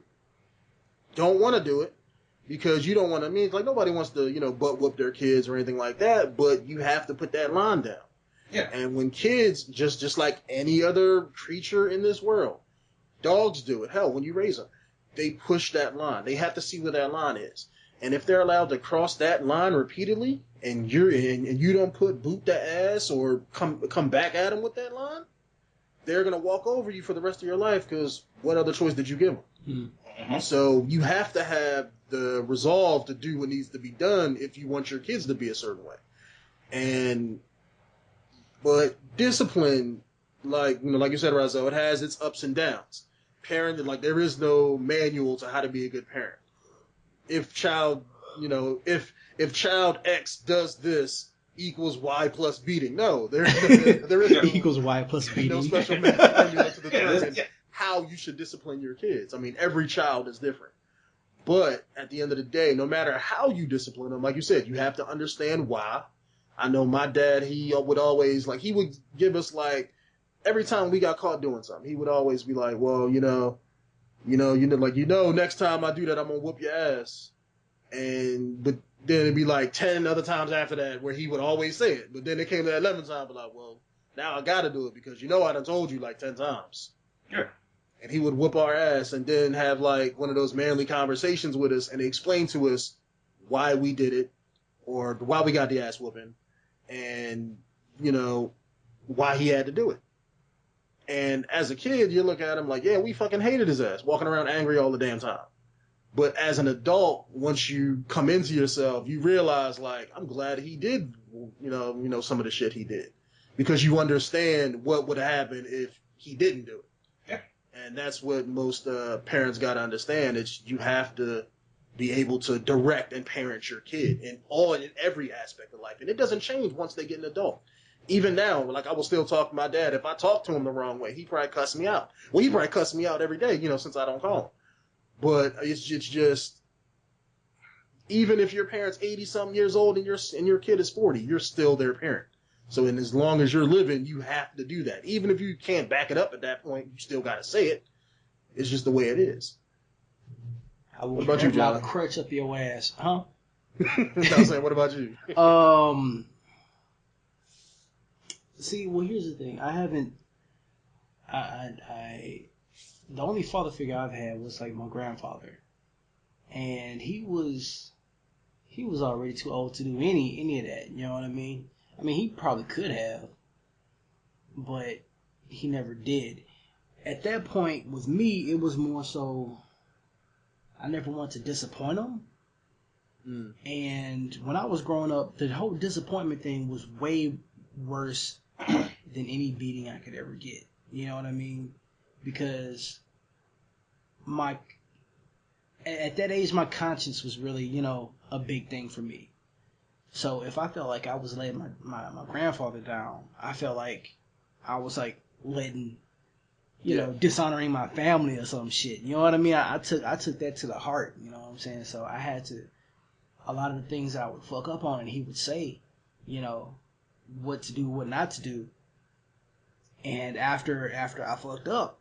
don't want to do it because you don't want to, like, nobody wants to, butt whoop their kids or anything like that, but you have to put that line down. Yeah. And when kids, just like any other creature in this world, dogs do it. Hell, when you raise them, they push that line. They have to see where that line is. And if they're allowed to cross that line repeatedly, and you don't boot the ass or come back at them with that line, they're gonna walk over you for the rest of your life. Because what other choice did you give them? Mm-hmm. So you have to have the resolve to do what needs to be done if you want your kids to be a certain way. But discipline, like you said, Ryzoe, it has its ups and downs. Parenting, like, there is no manual to how to be a good parent. If child X does this equals Y plus beating. No, there is no equals Y plus beating. No special manual to determine how you should discipline your kids. I mean, every child is different. But at the end of the day, no matter how you discipline them, like you said, you have to understand why. I know my dad, he would always, like, he would give us, like, every time we got caught doing something, he would always be like, well, next time I do that, I'm going to whoop your ass. But then it'd be like 10 other times after that where he would always say it. But then it came to that 11th time, but like, well, now I got to do it because I done told you like 10 times. Yeah. And he would whoop our ass and then have like one of those manly conversations with us and explain to us why we did it or why we got the ass whooping and, why he had to do it. And as a kid, you look at him like, yeah, we fucking hated his ass, walking around angry all the damn time. But as an adult, once you come into yourself, you realize, like, I'm glad he did, some of the shit he did. Because you understand what would happen if he didn't do it. Yeah. And that's what most parents got to understand. It's you have to be able to direct and parent your kid in every aspect of life. And it doesn't change once they get an adult. Even now, like, I will still talk to my dad. If I talk to him the wrong way, he probably cuss me out. Well, he probably cuss me out every day, since I don't call him. But it's just, even if your parent's 80-something years old and your kid is 40, you're still their parent. So, and as long as you're living, you have to do that. Even if you can't back it up at that point, you still got to say it. It's just the way it is. I will what about you, John? Crutch up your ass, huh? I was saying, what about you? See, well, here's the thing. The only father figure I've had was like my grandfather, and he was already too old to do any of that. You know what I mean? I mean, he probably could have, but he never did. At that point, with me, it was more so I never wanted to disappoint him. Mm. And when I was growing up, the whole disappointment thing was way worse than any beating I could ever get. You know what I mean? Because at that age, my conscience was really, a big thing for me. So if I felt like I was letting my grandfather down, I felt like I was like letting you know, dishonoring my family or some shit. You know what I mean? I took that to the heart. You know what I'm saying? So I had to, a lot of the things that I would fuck up on, and he would say, you know, what to do, what not to do. And after I fucked up,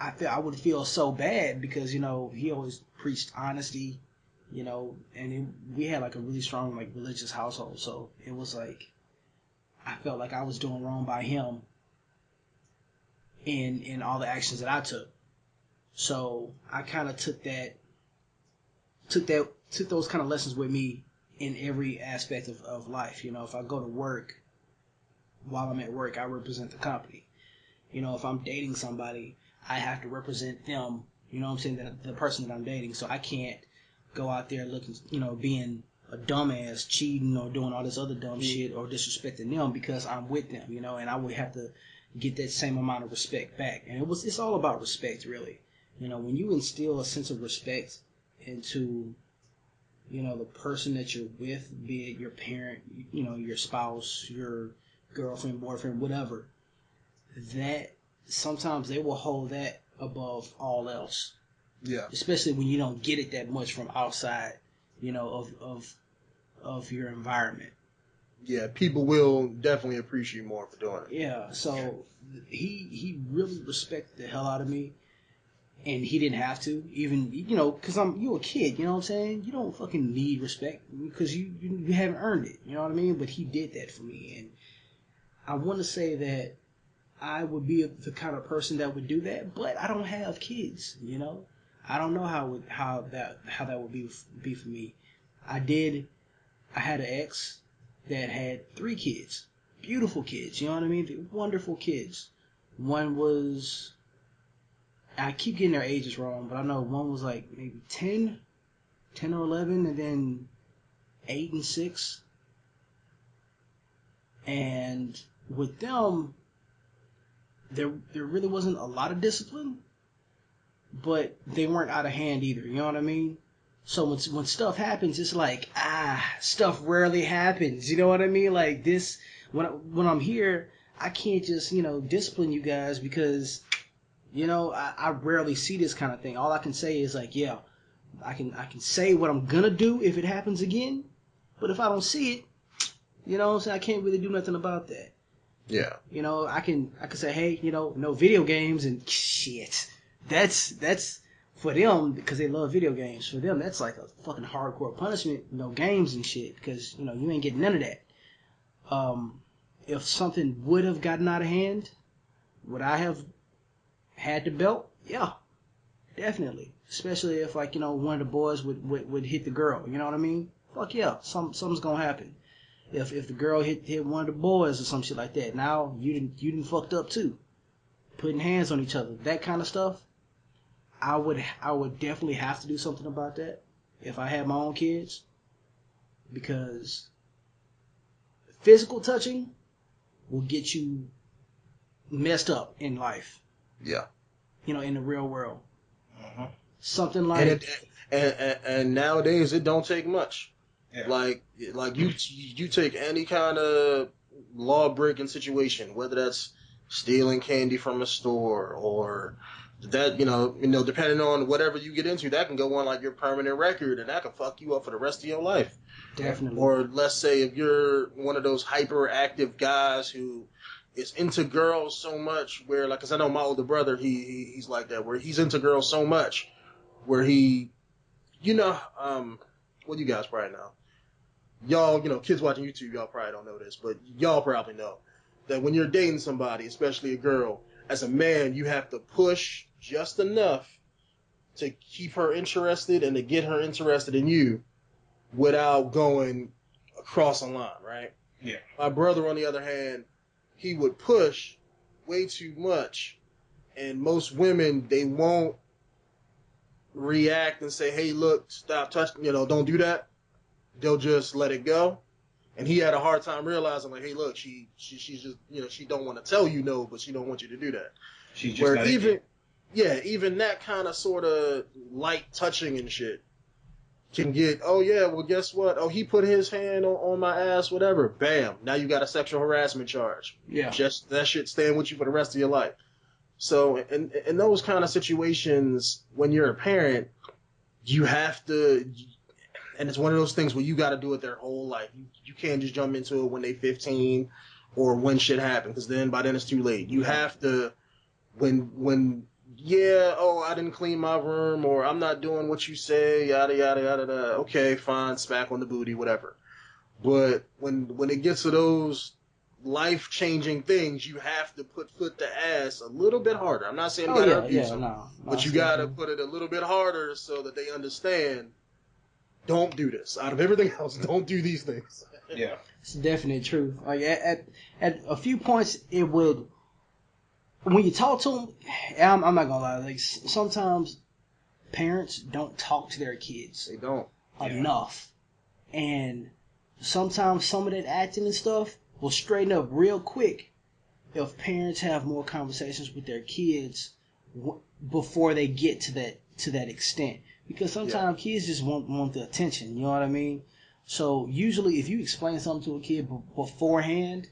I would feel so bad because, you know, he always preached honesty, you know, and we had like a really strong like religious household, so it was like I felt like I was doing wrong by him in all the actions that I took. So I kind of took those kind of lessons with me in every aspect of life. You know, if I go to work, while I'm at work, I represent the company. You know, if I'm dating somebody, I have to represent them. You know what I'm saying? The person that I'm dating. So I can't go out there looking, you know, being a dumbass, cheating or doing all this other dumb shit or disrespecting them because I'm with them, you know, and I would have to get that same amount of respect back. And it's all about respect, really. You know, when you instill a sense of respect into, you know, the person that you're with, be it your parent, you know, your spouse, your girlfriend, boyfriend, whatever, that sometimes they will hold that above all else. Yeah. Especially when you don't get it that much from outside, you know, of your environment. Yeah, people will definitely appreciate more for doing it. Yeah, so he really respected the hell out of me, and he didn't have to, even, you know, because you're a kid, you know what I'm saying? You don't fucking need respect because you haven't earned it, you know what I mean? But he did that for me, and I want to say that I would be the kind of person that would do that, but I don't have kids, you know? I don't know how that would be for me. I had an ex that had 3 kids. Beautiful kids, you know what I mean? They're wonderful kids. One was, I keep getting their ages wrong, but I know one was like maybe 10 or 11, and then 8 and 6. And with them, there really wasn't a lot of discipline, but they weren't out of hand either, you know what I mean? So when stuff happens, it's like, stuff rarely happens, you know what I mean? Like this, when I'm here, I can't just, you know, discipline you guys because, you know, I rarely see this kind of thing. All I can say is like, yeah, I can say what I'm gonna do if it happens again, but if I don't see it, you know what I'm saying, I can't really do nothing about that. Yeah. You know, I can say, hey, you know, no video games and shit. That's for them because they love video games. For them, that's like a fucking hardcore punishment. No games and shit because, you know, you ain't getting none of that. If something would have gotten out of hand, would I have had the belt? Yeah, definitely. Especially if, like, you know, one of the boys would hit the girl. You know what I mean? Fuck yeah, something's gonna happen. If the girl hit one of the boys or some shit like that, now you didn't fucked up too. Putting hands on each other, that kind of stuff. I would definitely have to do something about that if I had my own kids, because physical touching will get you messed up in life. Yeah. You know, in the real world. Mm-hmm. Something like and nowadays it don't take much. Yeah. Like you take any kind of law breaking situation, whether that's stealing candy from a store or that, you know, depending on whatever you get into, that can go on like your permanent record and that can fuck you up for the rest of your life. Definitely. Or let's say if you're one of those hyperactive guys who is into girls so much where, like, cause I know my older brother, he's like that, where he's into girls so much where he, you know, well, you guys probably know. Y'all, you know, kids watching YouTube, y'all probably don't know this, but y'all probably know that when you're dating somebody, especially a girl, as a man, you have to push just enough to keep her interested and to get her interested in you without going across a line, right? Yeah. My brother, on the other hand, he would push way too much, and most women, they won't react and say, hey, look, stop touching, don't do that. They'll just let it go. And he had a hard time realizing, like, hey, look, she's just, she don't want to tell you no, but she don't want you to do that. She's just not even that kind of sort of light touching and shit can get, oh yeah, well guess what? Oh, he put his hand on my ass, whatever. Bam. Now you got a sexual harassment charge. Yeah. Just that shit staying with you for the rest of your life. So in those kind of situations, when you're a parent, you have to, and it's one of those things where you got to do it their whole life. You can't just jump into it when they 15 or when shit happens, because then by then it's too late. You have to, I didn't clean my room, or I'm not doing what you say, yada yada yada yada. Okay, fine, smack on the booty, whatever. But when it gets to those life-changing things, you have to put foot to ass a little bit harder. I'm not saying you gotta abuse them, but you gotta put it a little bit harder so that they understand. Don't do this. Out of everything else, don't do these things. Yeah, it's definite truth. Like at a few points, it would. When you talk to them, I'm not gonna lie. Like sometimes parents don't talk to their kids. They don't enough, and sometimes some of that acting and stuff will straighten up real quick if parents have more conversations with their kids before they get to that extent. Because sometimes kids just want the attention. You know what I mean? So usually, if you explain something to a kid beforehand,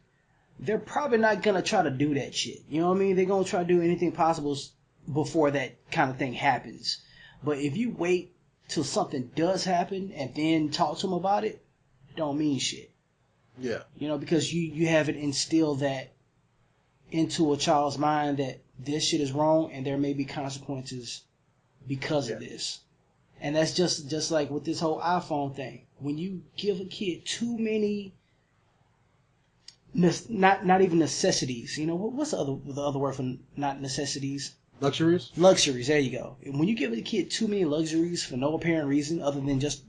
they're probably not gonna try to do that shit. You know what I mean? They're gonna try to do anything possible before that kind of thing happens. But if you wait till something does happen and then talk to them about it, it don't mean shit. Yeah. You know, because you haven't instilled that into a child's mind that this shit is wrong and there may be consequences because of this. And that's just like with this whole iPhone thing. When you give a kid too many, not even necessities. You know, what's the other word for not necessities? Luxuries? Luxuries, there you go. When you give a kid too many luxuries for no apparent reason other than just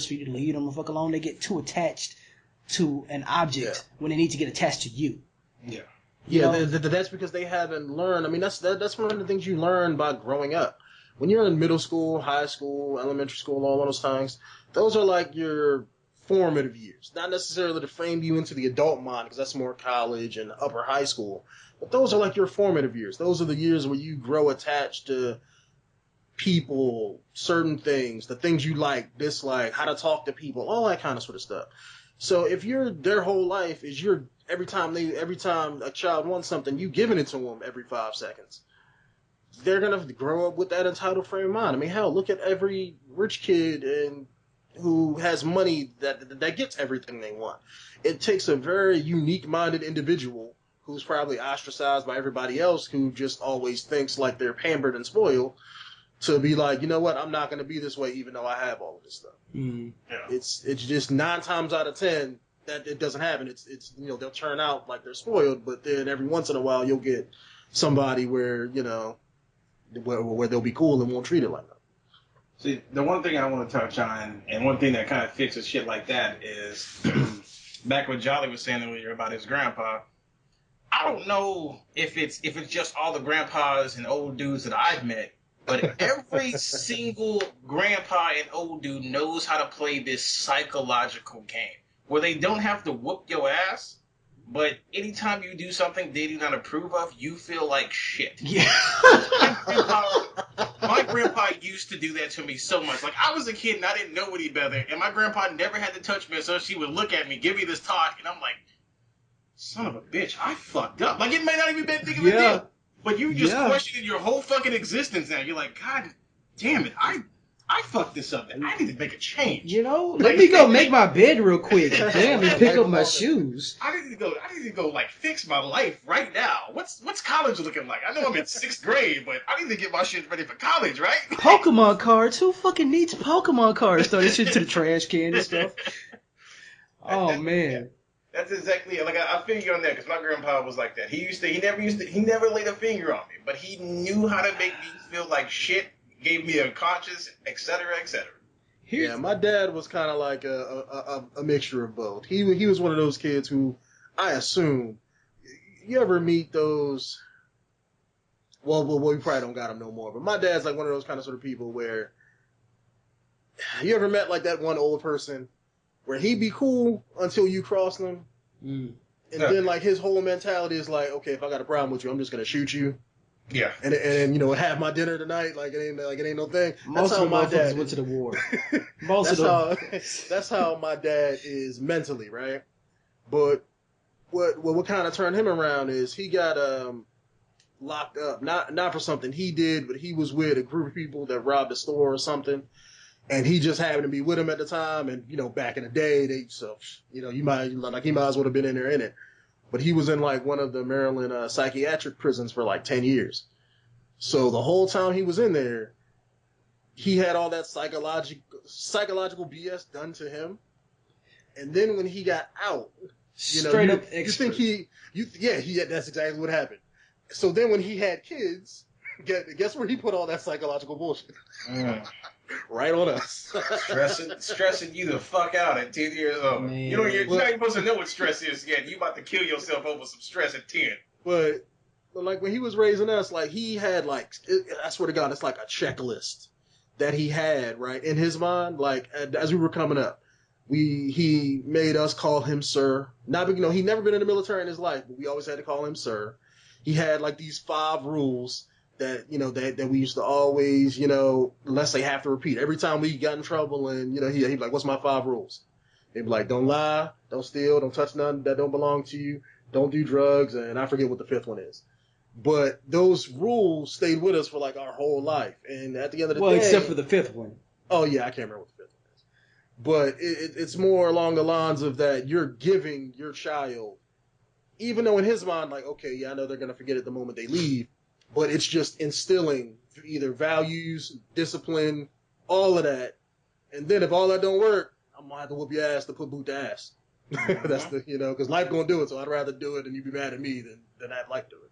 for you to leave them the fuck alone, they get too attached to an object when they need to get attached to you. Yeah. That's because they haven't learned. I mean, that's one of the things you learn by growing up. When you're in middle school, high school, elementary school, all of those times, those are like your formative years. Not necessarily to frame you into the adult mind, because that's more college and upper high school. But those are like your formative years. Those are the years where you grow attached to people, certain things, the things you like, dislike, how to talk to people, all that kind of sort of stuff. So if their whole life is every time a child wants something, you giving it to them every 5 seconds, they're gonna grow up with that entitled frame of mind. I mean, hell, look at every rich kid who has money that gets everything they want. It takes a very unique-minded individual who's probably ostracized by everybody else, who just always thinks like they're pampered and spoiled, to be like, you know what, I'm not going to be this way even though I have all of this stuff. Mm-hmm. Yeah. It's just 9 times out of 10 that it doesn't happen. It's they'll turn out like they're spoiled, but then every once in a while you'll get somebody where where they'll be cool and won't treat it like that. See, the one thing I want to touch on, and one thing that kind of fixes shit like that is, back what Jolly was saying earlier about his grandpa, I don't know if it's just all the grandpas and old dudes that I've met, but every single grandpa and old dude knows how to play this psychological game, where they don't have to whoop your ass, but anytime you do something they do not approve of, you feel like shit. Yeah. My grandpa used to do that to me so much. Like, I was a kid and I didn't know any better, and my grandpa never had to touch me, so she would look at me, give me this talk, and I'm like, son of a bitch, I fucked up. Like, it may not even be that big of a deal, but you just questioned your whole fucking existence now. You're like, God damn it, I fucked this up. I need to make a change. You know, let me go make my bed real quick. Damn, and pick up my shoes. I need to go like fix my life right now. What's college looking like? I know I'm in 6th grade, but I need to get my shit ready for college, right? Pokemon cards? Who fucking needs Pokemon cards? Throw this shit to the trash can and stuff. Oh man. That's exactly like I feel you on that, because my grandpa was like that. He never laid a finger on me, but he knew how to make me feel like shit. Gave me a conscience, etc., etc. Yeah, my dad was kind of like a mixture of both. He was one of those kids who, I assume, you ever meet those? Well, we probably don't got them no more. But my dad's like one of those kind of sort of people where, you ever met like that one old person where he'd be cool until you cross them, and then like his whole mentality is like, okay, if I got a problem with you, I'm just gonna shoot you. Yeah, and have my dinner tonight. Like it ain't no thing. Most of my dad went to the war. That's how my dad is mentally, right? But what kind of turned him around is he got locked up, not for something he did, but he was with a group of people that robbed a store or something, and he just happened to be with him at the time. And back in the day, he might as well have been in there in it, but he was in like one of the Maryland psychiatric prisons for like 10 years. So the whole time he was in there, he had all that psychological BS done to him, and then when he got out, straight up you expert. think that's exactly what happened. So then when he had kids, guess where he put all that psychological bullshit? Right on us. stressing you the fuck out at 10 years old. Man. You're not even supposed to know what stress is yet. You about to kill yourself over some stress at 10. But like when he was raising us, like he had I swear to God, it's like a checklist that he had right in his mind. Like as we were coming up, he made us call him sir. Not he'd never been in the military in his life, but we always had to call him sir. He had like these 5 rules that that we used to always unless they have to repeat every time we got in trouble, and he'd be like, what's my 5 rules? They'd be like, don't lie, don't steal, don't touch nothing that don't belong to you, don't do drugs, and I forget what the 5th one is. But those rules stayed with us for like our whole life, and at the end of the day, except for the 5th one. Oh yeah, I can't remember what the 5th one is, but it's more along the lines of that you're giving your child, even though in his mind, like, okay, yeah, I know they're gonna forget it the moment they leave, but it's just instilling either values, discipline, all of that, and then if all that don't work, I'm gonna have to whoop your ass to put boot to ass. That's because life gonna do it, so I'd rather do it and you be mad at me than have life do it.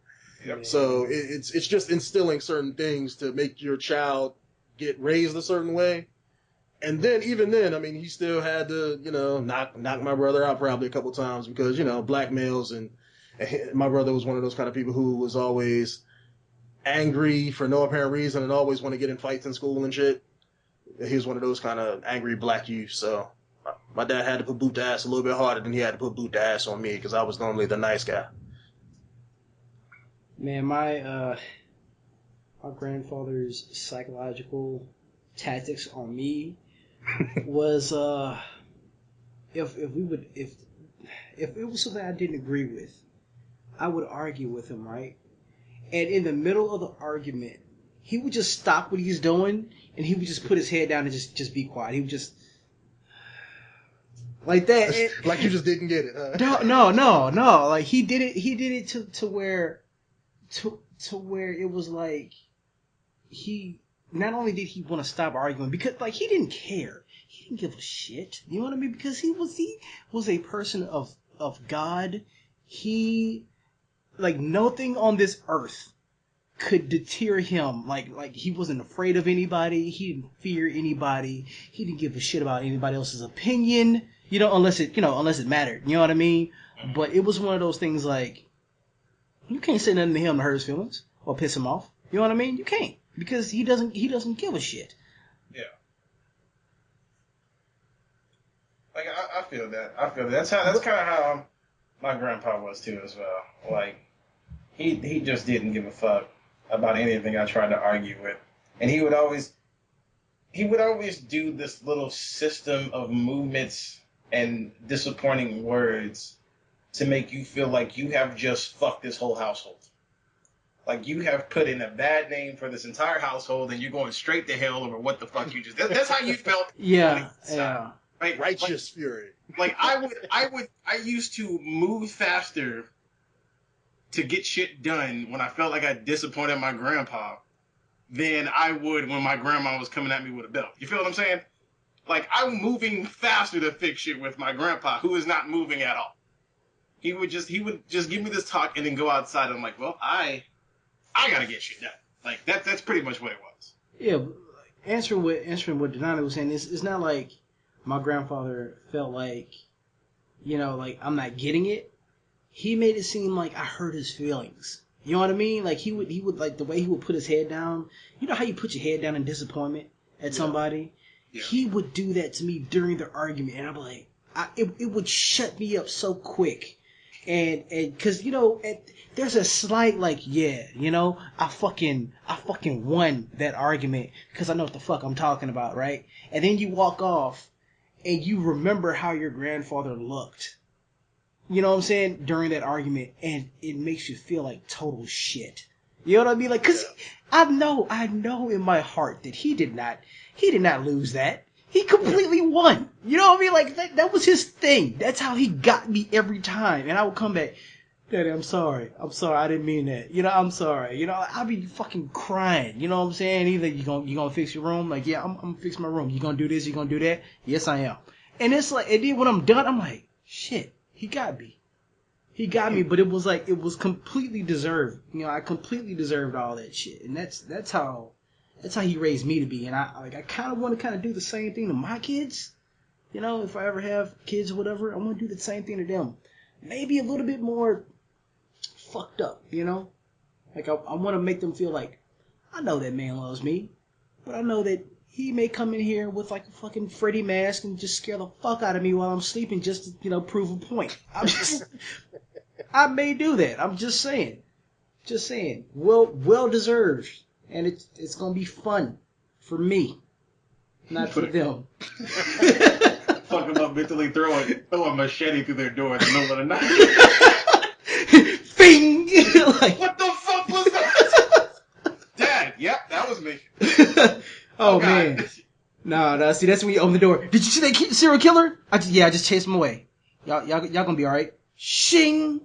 Yep. So it's just instilling certain things to make your child get raised a certain way. And then even then, I mean, he still had to, knock my brother out probably a couple times because, black males, and my brother was one of those kind of people who was always angry for no apparent reason and always want to get in fights in school and shit. He was one of those kind of angry black youth. So my dad had to put boot to ass a little bit harder than he had to put boot to ass on me because I was normally the nice guy. Man, my grandfather's psychological tactics on me was if it was something I didn't agree with, I would argue with him, right? And in the middle of the argument, he would just stop what he's doing and he would just put his head down and just be quiet. He would just like that. Like you just didn't get it, huh? No. Like he did it to where it was like he not only did he want to stop arguing because like he didn't care. He didn't give a shit. You know what I mean? Because he was a person of God. He like nothing on this earth could deter him. Like he wasn't afraid of anybody. He didn't fear anybody. He didn't give a shit about anybody else's opinion. Unless it mattered. You know what I mean? But it was one of those things like you can't say nothing to him to hurt his feelings or piss him off. You know what I mean? You can't because he doesn't give a shit. Yeah. Like I feel that. That's kind of how my grandpa was too as well. Like he just didn't give a fuck about anything I tried to argue with, and he would always do this little system of movements and disappointing words to make you feel like you have just fucked this whole household. Like you have put in a bad name for this entire household, and you're going straight to hell over what the fuck you just. That's how you felt. Yeah. Right? Righteous fury. Like I used to move faster to get shit done when I felt like I disappointed my grandpa than I would when my grandma was coming at me with a belt. You feel what I'm saying? Like I'm moving faster to fix shit with my grandpa, who is not moving at all. He would just give me this talk and then go outside. And I'm like, well, I gotta get shit done. Like that's pretty much what it was. Yeah, answering what Denonu was saying, it's not like my grandfather felt like, like I'm not getting it. He made it seem like I hurt his feelings. You know what I mean? Like he would like the way he would put his head down. You know how you put your head down in disappointment at somebody? Yeah. He would do that to me during the argument, and I'm like, it would shut me up so quick. And because there's a slight like I fucking won that argument because I know what the fuck I'm talking about, right? And then you walk off and you remember how your grandfather looked, you know what I'm saying, during that argument, and it makes you feel like total shit. You know what I mean? Like, cause I know in my heart that he did not lose that. He completely won. You know what I mean? Like, that was his thing. That's how he got me every time. And I would come back, Daddy, I'm sorry. I didn't mean that. You know, I'm sorry. You know, I'll be fucking crying. You know what I'm saying? Either you gonna fix your room? Like, yeah, I'm gonna fix my room. You gonna do this? You gonna do that? Yes, I am. And it's like, and then when I'm done, I'm like, shit, he got me. He got me, but it was like, it was completely deserved. You know, I completely deserved all that shit. And that's how he raised me to be. And I kind of want to do the same thing to my kids. You know, if I ever have kids or whatever, I want to do the same thing to them. Maybe a little bit more fucked up, you know? Like, I want to make them feel like, I know that man loves me, but I know that he may come in here with like a fucking Freddy mask and just scare the fuck out of me while I'm sleeping just to, you know, prove a point. I may do that. I'm just saying. Well deserved. And it's gonna be fun for me, not for them. Fuck them up mentally, throw a machete through their door in the middle of the night. Fing! Like, what the fuck was that? Dad, yep, that was me. Oh man. No, see, that's when you open the door. Did you see that serial killer? I just chased him away. Y'all gonna be alright. Shing!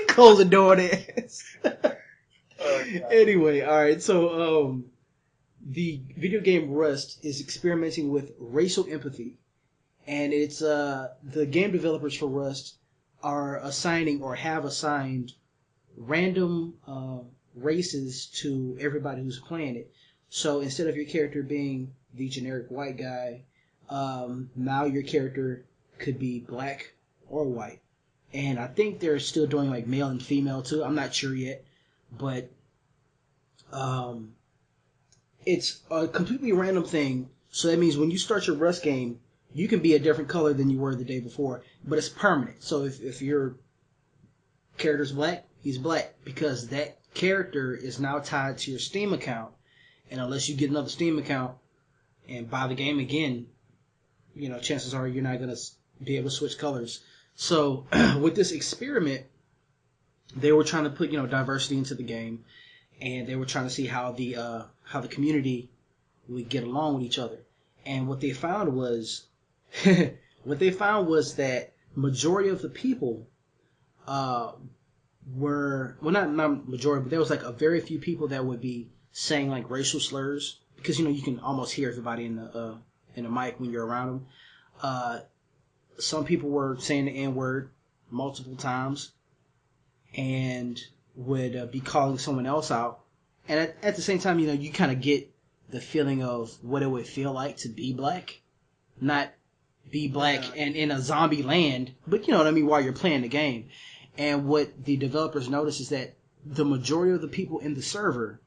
Close the door on their ass. Anyway, alright, so, the video game Rust is experimenting with racial empathy. And it's, the game developers for Rust are assigning or have assigned random, races to everybody who's playing it. So instead of your character being the generic white guy, now your character could be black or white. And I think they're still doing like male and female too. I'm not sure yet, but it's a completely random thing. So that means when you start your Rust game, you can be a different color than you were the day before, but it's permanent. So if your character's black, he's black because that character is now tied to your Steam account. And unless you get another Steam account and buy the game again, you know, chances are you're not going to be able to switch colors. So with this experiment, they were trying to put, you know, diversity into the game, and they were trying to see how the community would get along with each other. And what they found was that majority of the people were, well, not majority, but there was like a very few people that would be saying like racial slurs, because, you know, you can almost hear everybody in the mic when you're around them. Some people were saying the N-word multiple times and would be calling someone else out. And at the same time, you know, you kind of get the feeling of what it would feel like to be black. Not be black and in a zombie land, but you know what I mean, while you're playing the game. And what the developers noticed is that the majority of the people in the server,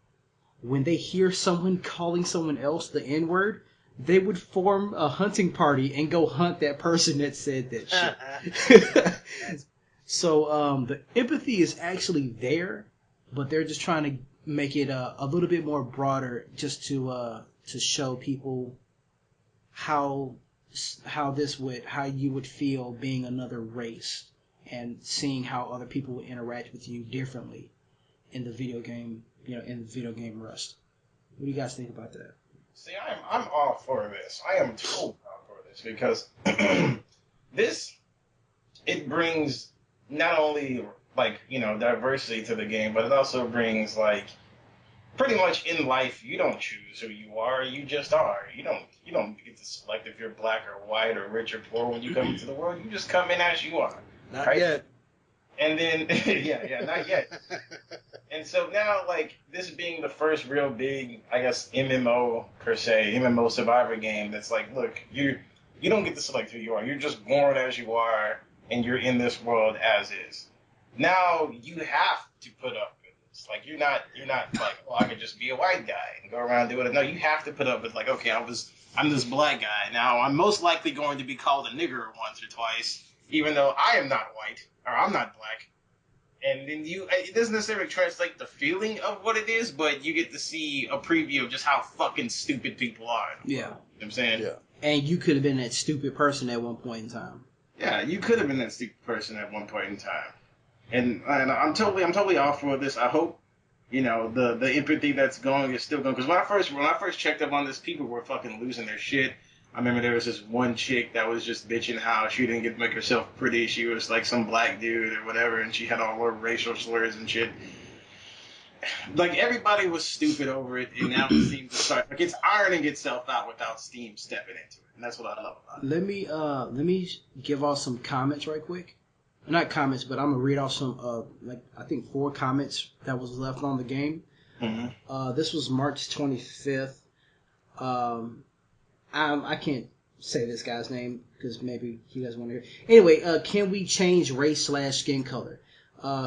when they hear someone calling someone else the N-word, they would form a hunting party and go hunt that person that said that shit. So the empathy is actually there, but they're just trying to make it a little bit more broader, just to show people how you would feel being another race and seeing how other people would interact with you differently in the video game, you know, in the video game Rust. What do you guys think about that? See, I'm all for this. I am totally all for this because it brings not only like, you know, diversity to the game, but it also brings like pretty much in life you don't choose who you are, you just are. You don't get to select if you're black or white or rich or poor when you come into the world. You just come in as you are. Not right? yet. And then yeah, not yet. And so now, like, this being the first real big, I guess, MMO per se, MMO survivor game that's like, look, you don't get to select who you are. You're just born as you are, and you're in this world as is. Now you have to put up with this. Like, you're not like, well, I could just be a white guy and go around doing it. No, you have to put up with, like, okay, I'm this black guy. Now I'm most likely going to be called a nigger once or twice, even though I am not white or I'm not black. And then it doesn't necessarily translate the feeling of what it is, but you get to see a preview of just how fucking stupid people are. Yeah. You know what I'm saying? Yeah. And you could have been that stupid person at one point in time. Yeah, you could have been that stupid person at one point in time. And I'm totally off for this. I hope, the empathy that's going is still going. Because when I first checked up on this, people were fucking losing their shit. I remember there was this one chick that was just bitching how she didn't get to make herself pretty. She was like some black dude or whatever, and she had all her racial slurs and shit. Like, everybody was stupid over it, and now it seems to start, like, it's ironing itself out without Steam stepping into it, and that's what I love about it. Let me give off some comments right quick. Not comments, but I'm gonna read off some I think 4 comments that was left on the game. Mm-hmm. This was March 25th. I can't say this guy's name because maybe he doesn't want to hear. Anyway, can we change race/skin color?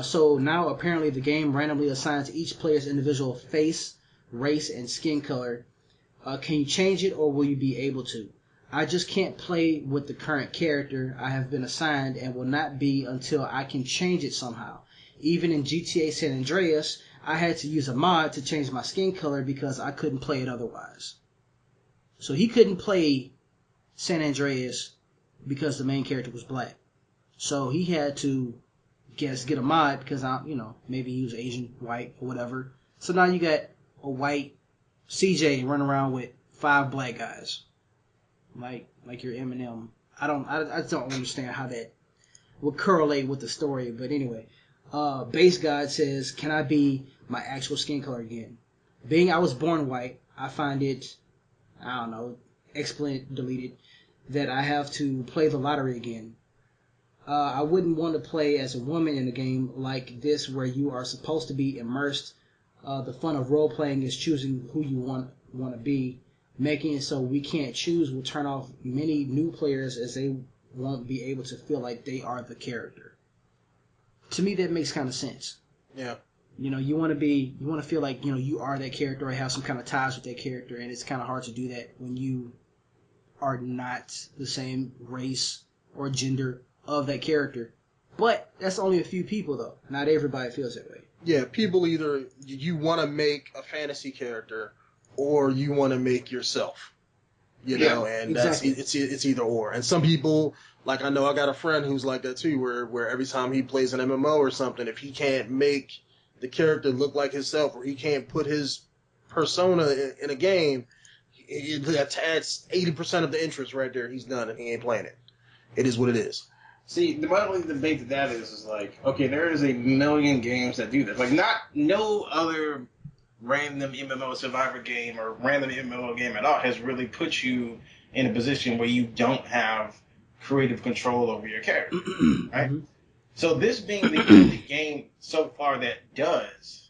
So now apparently the game randomly assigns each player's individual face, race, and skin color. Can you change it, or will you be able to? I just can't play with the current character I have been assigned, and will not be until I can change it somehow. Even in GTA San Andreas, I had to use a mod to change my skin color because I couldn't play it otherwise. So he couldn't play San Andreas because the main character was black. So he had to get a mod because maybe he was Asian, white, or whatever. So now you got a white CJ running around with 5 black guys. Like your Eminem. I just don't understand how that would correlate with the story. But anyway, Base God says, can I be my actual skin color again? Being I was born white, I find it, I don't know, expletive deleted, that I have to play the lottery again. I wouldn't want to play as a woman in a game like this where you are supposed to be immersed. The fun of role playing is choosing who you want to be. Making it so we can't choose will turn off many new players as they won't be able to feel like they are the character. To me, that makes kind of sense. Yeah. You want to feel like, you are that character or have some kind of ties with that character, and it's kind of hard to do that when you are not the same race or gender of that character. But that's only a few people, though. Not everybody feels that way. Yeah, people either you want to make a fantasy character or you want to make yourself, and exactly. it's either or. And some people, like I know I got a friend who's like that too, where every time he plays an MMO or something, if he can't make the character look like himself or he can't put his persona in a game, that's 80% of the interest right there. He's done and he ain't playing it. It is what it is. See, my only debate to that is like, okay, there is a million games that do that. Like, no other random MMO Survivor game or random MMO game at all has really put you in a position where you don't have creative control over your character, right? Mm-hmm. So this being the only game so far that does,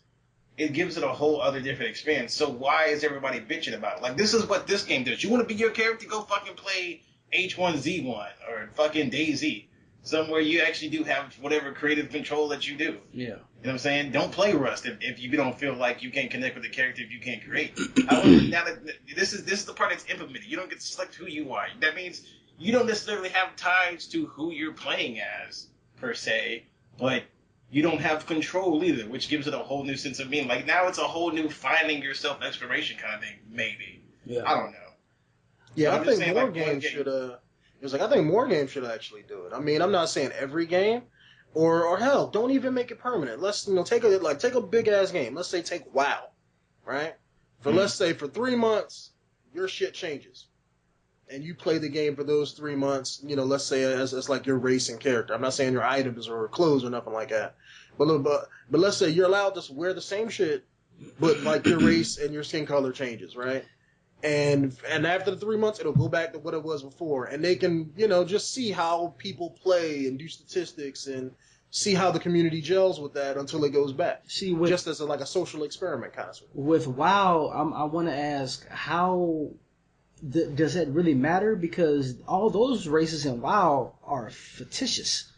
it gives it a whole other different experience. So why is everybody bitching about it? Like, this is what this game does. You want to be your character? Go fucking play H1Z1 or fucking DayZ. Somewhere you actually do have whatever creative control that you do. Yeah. You know what I'm saying? Don't play Rust if you don't feel like you can't connect with the character if you can't create. However, now that this is the part that's implemented. You don't get to select who you are. That means you don't necessarily have ties to who you're playing as, per se, but you don't have control either, which gives it a whole new sense of meaning. Like, now it's a whole new finding yourself exploration kind of thing, maybe. Yeah. I don't know. Yeah, I think more games should I think more games should actually do it. I mean, I'm not saying every game, or hell, don't even make it permanent. Let's take a big ass game. Let's say take WoW, right? Let's say for 3 months, your shit changes, and you play the game for those 3 months. Let's say as like your race and character. I'm not saying your items or clothes or nothing like that, but let's say you're allowed to wear the same shit, but like your race and your skin color changes, right? And after the 3 months, it'll go back to what it was before. And they can, just see how people play and do statistics and see how the community gels with that until it goes back. Just as a social experiment kind of. With WoW, I want to ask, how does that really matter? Because all those races in WoW are fictitious.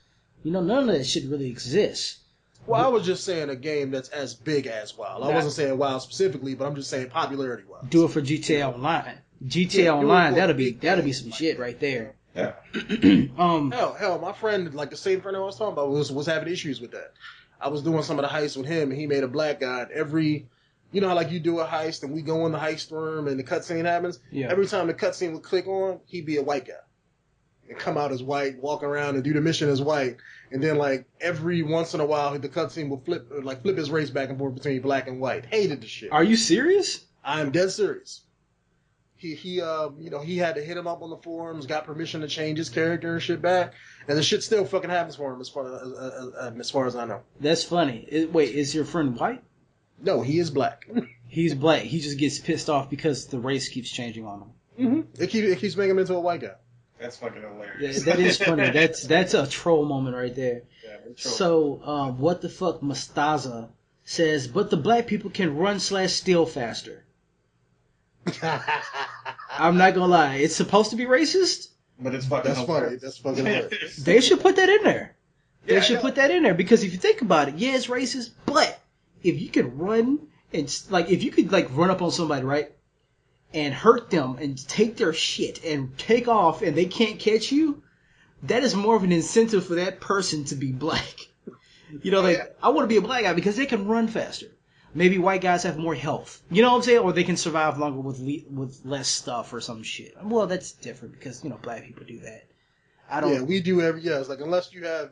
None of that shit really exists. Well, I was just saying a game that's as big as WoW. I wasn't saying WoW specifically, but I'm just saying popularity-wise. Do it for GTA Online. GTA Online, that'll be some shit right there. Yeah. Hell, my friend, like the same friend I was talking about, was having issues with that. I was doing some of the heists with him, and he made a black guy. How like you do a heist, and we go in the heist room, and the cutscene happens? Yeah. Every time the cutscene would click on, he'd be a white guy. and come out as white, walk around and do the mission as white, and then like every once in a while the cutscene will flip his race back and forth between black and white. Hated the shit. Are you serious? I am dead serious. He had to hit him up on the forums, got permission to change his character and shit back, and the shit still fucking happens for him as far as I know. That's funny. Wait, is your friend white? No, he is black. He's black. He just gets pissed off because the race keeps changing on him. It keeps making him into a white guy. That's fucking hilarious. That is funny. That's a troll moment right there. Yeah, so, what the fuck, Mustaza says, but the black people can run/steal faster. I'm not gonna lie. It's supposed to be racist. But it's fucking hilarious. That's fucking hilarious. They should put that in there. They Yeah, should put that in there because if you think about it, yeah, it's racist. But if you could run and if you could run up on somebody, right, and hurt them and take their shit and take off and they can't catch you, that is more of an incentive for that person to be black. You know, I want to be a black guy because they can run faster. Maybe white guys have more health. You know what I'm saying? Or they can survive longer with less stuff or some shit. Well, that's different because, black people do that. Yeah, we do it's like unless you have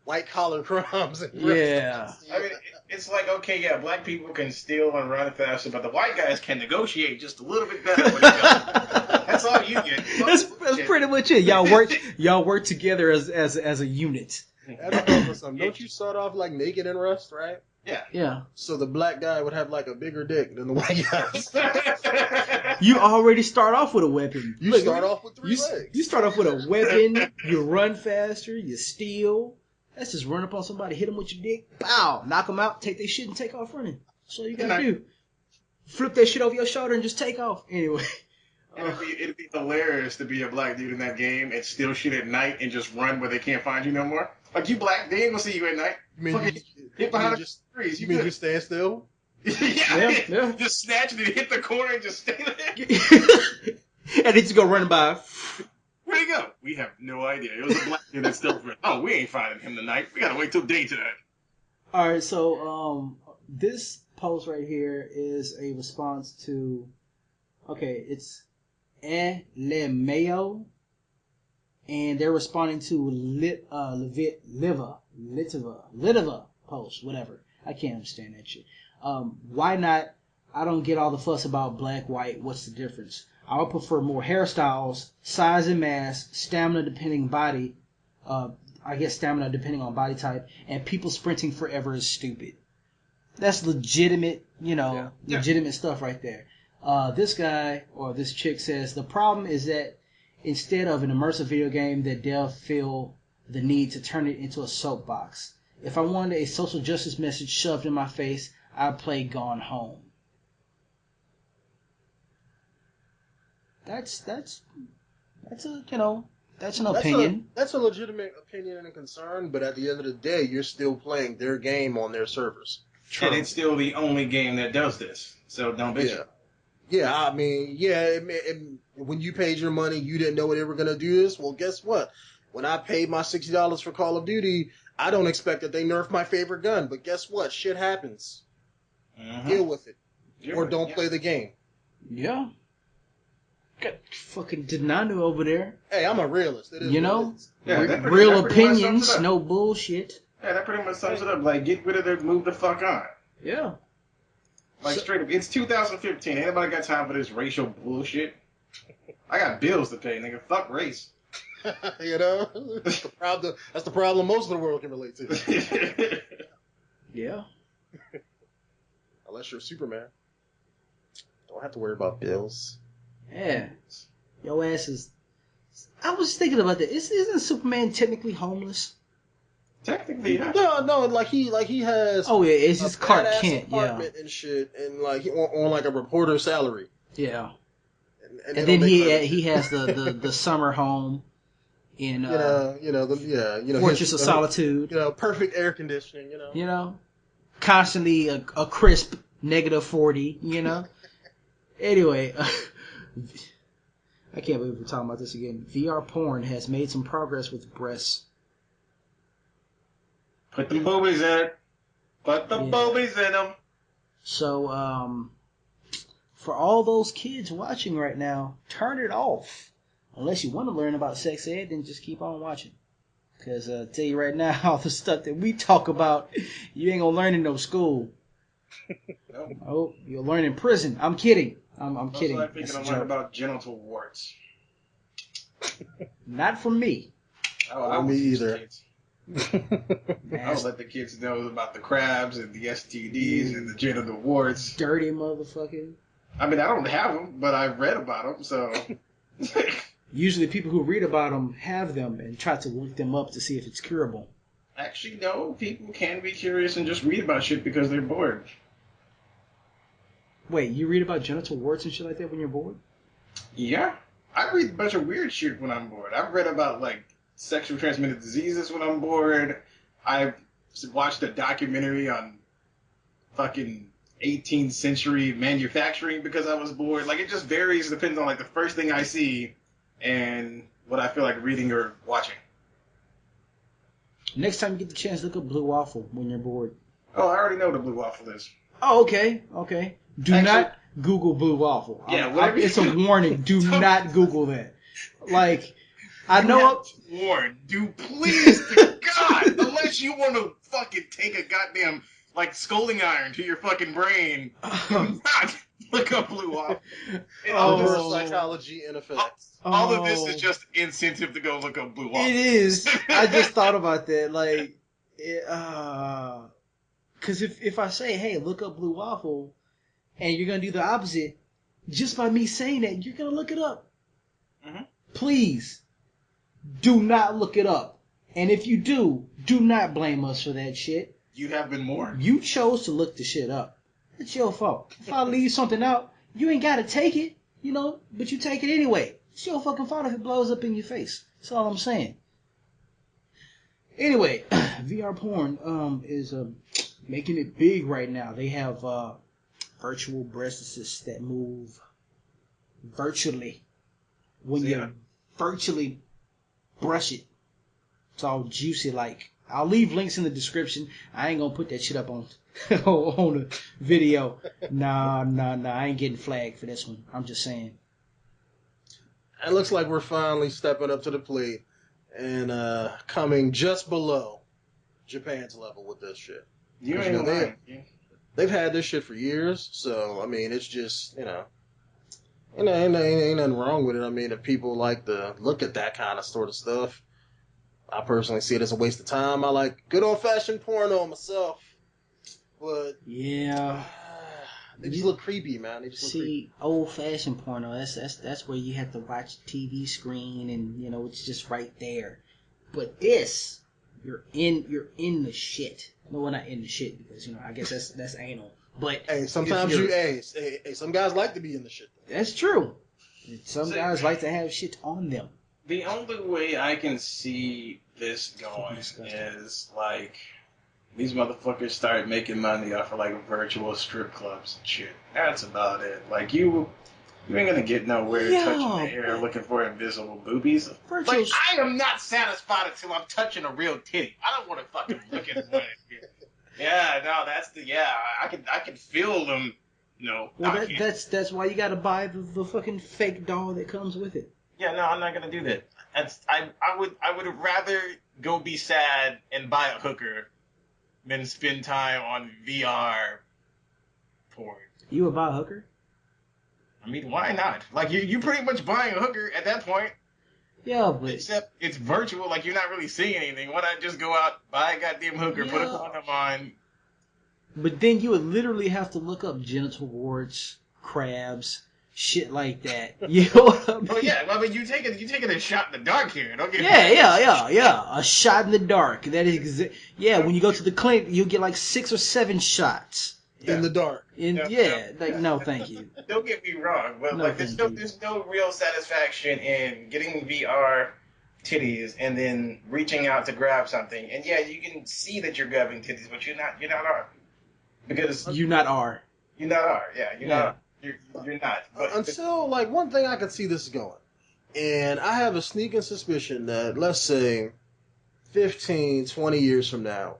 white collar crimes. Yeah. I mean, it's like, okay, yeah, black people can steal and run faster, but the white guys can negotiate just a little bit better with each other. That's all you get. That's pretty much it. Y'all work together as a unit. That's something. Don't you start off like naked in Rust, right? Yeah. So the black guy would have like a bigger dick than the white guy. You already start off with a weapon. You start off with three legs. You start off with a weapon. You run faster. You steal. That's just run up on somebody, hit them with your dick, pow, knock them out, take their shit and take off running. That's all you gotta do. Flip that shit over your shoulder and just take off. Anyway. It'd be hilarious to be a black dude in that game and steal shit at night and just run where they can't find you no more. Like, you black, they ain't gonna see you at night. You mean hit behind the trees. You mean just stand still? yeah. Just snatch it and hit the corner and just stay there. And then you go running by. Where'd he go? We have no idea. It was a black dude that stole it. Oh, we ain't finding him tonight. We gotta wait till day tonight. Alright, so this post right here is a response to it's Le Mayo, and they're responding to Litiva post, whatever. I can't understand that shit. Why not? I don't get all the fuss about black, white. What's the difference? I would prefer more hairstyles, size and mass, stamina depending body. Stamina depending on body type, and people sprinting forever is stupid. That's legitimate, legitimate stuff right there. This guy or this chick says the problem is that instead of an immersive video game, that they'll feel the need to turn it into a soapbox. If I wanted a social justice message shoved in my face, I'd play Gone Home. That's an opinion. That's a legitimate opinion and a concern, but at the end of the day, you're still playing their game on their servers. True. And it's still the only game that does this, so don't bitch. Yeah, I mean, when you paid your money, you didn't know they were going to do this. Well, guess what? When I paid my $60 for Call of Duty, I don't expect that they nerf my favorite gun. But guess what? Shit happens. Deal with it. Or don't play the game. Yeah. Got fucking Denonu over there. Hey, I'm a realist. It is real opinions, no bullshit. Yeah, that pretty much sums it up. Like, get rid of it, move the fuck on. Yeah. Like, straight up, it's 2015. Ain't nobody got time for this racial bullshit. I got bills to pay, nigga. Fuck race. That's the problem most of the world can relate to. Yeah. Unless you're Superman. Don't have to worry about bills. Yeah. Your ass is... I was thinking about that. Isn't Superman technically homeless? Technically, yeah. No, like he has. Oh yeah, it's just Clark Kent, apartment and shit, and like on like a reporter salary. Yeah. And then he has the summer home in Fortress of Solitude. Perfect air conditioning. Constantly a crisp -40. Anyway, I can't believe we're talking about this again. VR porn has made some progress with breasts. Put the boobies in it. Put the boobies in them. So, for all those kids watching right now, turn it off. Unless you want to learn about sex ed, then just keep on watching. Because I tell you right now, all the stuff that we talk about, you ain't gonna learn in no school. No. Oh, you'll learn in prison. I'm kidding. I'm kidding. I think I learned about genital warts. Not from me. Oh, I me was either. kids. I'll let the kids know about the crabs and the STDs and the genital warts. Dirty motherfucker. I mean, I don't have them, but I've read about them, so. Usually people who read about them have them and try to look them up to see if it's curable. Actually, no. People can be curious and just read about shit because they're bored. Wait, you read about genital warts and shit like that when you're bored? Yeah. I read a bunch of weird shit when I'm bored. I've read about, like, sexually transmitted diseases when I'm bored. I've watched a documentary on fucking 18th century manufacturing because I was bored. Like, it just varies, depends on, like, the first thing I see and what I feel like reading or watching. Next time you get the chance, look up Blue Waffle when you're bored. Oh, I already know what a blue waffle is. Oh, okay. Do not Google Blue Waffle. Yeah, it's a warning. Do not Google that. Like, I know. Warren, do please, to God, unless you want to fucking take a goddamn, like, scolding iron to your fucking brain, do not look up Blue Waffle. Reverse psychology in effect. All of this is just incentive to go look up Blue Waffle. It is. I just thought about that. Like, because if I say, hey, look up Blue Waffle, and you're going to do the opposite, just by me saying that, you're going to look it up. Mm-hmm. Please, do not look it up. And if you do not blame us for that shit. You have been warned. You chose to look the shit up. It's your fault. If I leave something out, you ain't got to take it, but you take it anyway. It's your fucking fault if it blows up in your face. That's all I'm saying. Anyway, VR porn is making it big right now. They have virtual breasts that move virtually when you virtually brush it. It's all juicy like. I'll leave links in the description. I ain't gonna put that shit up on on the video. Nah. I ain't getting flagged for this one. I'm just saying. It looks like we're finally stepping up to the plate and coming just below Japan's level with this shit. You ain't lying. They've had this shit for years, so I mean, it's just ain't nothing wrong with it. I mean, if people like to look at that kind of sort of stuff, I personally see it as a waste of time. I like good old fashioned porno myself, but yeah. they just look creepy, man. They just look creepy. Old fashioned porno. That's where you have to watch the TV screen and it's just right there. But this, you're in the shit. No, we're not in the shit because I guess that's anal. But hey, sometimes some guys like to be in the shit. That's true. Some guys like to have shit on them. The only way I can see this going is like these motherfuckers start making money off of like virtual strip clubs and shit. That's about it. Like you ain't gonna get nowhere touching the air looking for invisible boobies. Like I am not satisfied until I'm touching a real titty. I don't want to fucking look at one. Yeah, no, I can feel them. No, well, that's why you gotta buy the fucking fake doll that comes with it. Yeah, no, I'm not gonna do that. I would rather go be sad and buy a hooker than spend time on VR porn. You would buy a hooker? I mean, why not? Like you pretty much buying a hooker at that point. Yeah, but except it's virtual. Like you're not really seeing anything. Why not just go out, buy a goddamn hooker, put a condom on? But then you would literally have to look up genital warts, crabs, shit like that. You know what I mean? Oh yeah, I mean you taking a shot in the dark here. Don't get yeah. A shot in the dark. That is when you go to the clinic, you'll get like 6 or 7 shots in the dark. No, thank you. Don't get me wrong, but there's no real satisfaction in getting VR titties and then reaching out to grab something. And yeah, you can see that you're grabbing titties, but you're not are. Because you're not are. You're not are. Yeah, you're not. You're not. But until like one thing I can see this going, and I have a sneaking suspicion that let's say 15, 20 years from now,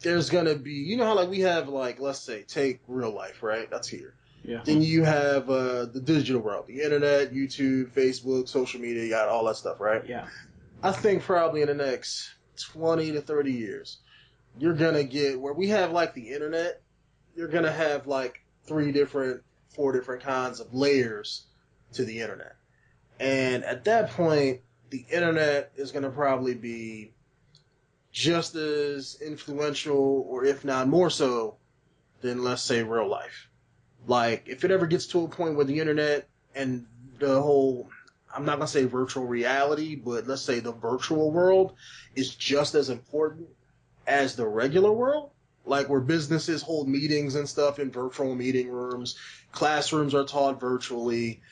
there's gonna be how like we have like let's say take real life, right? That's here. Yeah. Then you have the digital world, the internet, YouTube, Facebook, social media, you got all that stuff, right? Yeah. I think probably in the next 20 to 30 years, you're going to get where we have like the internet, you're going to have like 4 different kinds of layers to the internet. And at that point, the internet is going to probably be just as influential, or if not more so, than, let's say, real life. Like, if it ever gets to a point where the internet and the whole, I'm not going to say virtual reality, but let's say the virtual world is just as important as the regular world, like where businesses hold meetings and stuff in virtual meeting rooms, classrooms are taught virtually,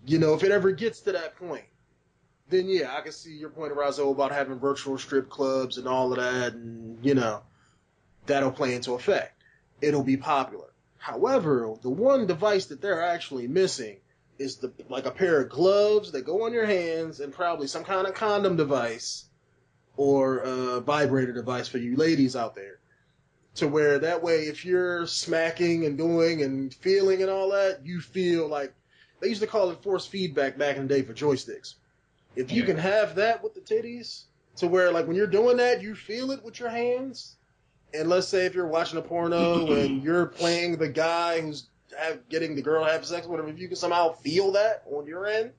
if it ever gets to that point, then yeah, I can see your point, Ryzoe, about having virtual strip clubs and all of that, and, that'll play into effect. It'll be popular. However, the one device that they're actually missing is like a pair of gloves that go on your hands and probably some kind of condom device or a vibrator device for you ladies out there. To where that way, if you're smacking and doing and feeling and all that, you feel like, they used to call it force feedback back in the day for joysticks. If you can have that with the titties, to where like when you're doing that, you feel it with your hands. And let's say if you're watching a porno and you're playing the guy who's getting the girl to have sex with him, if you can somehow feel that on your end,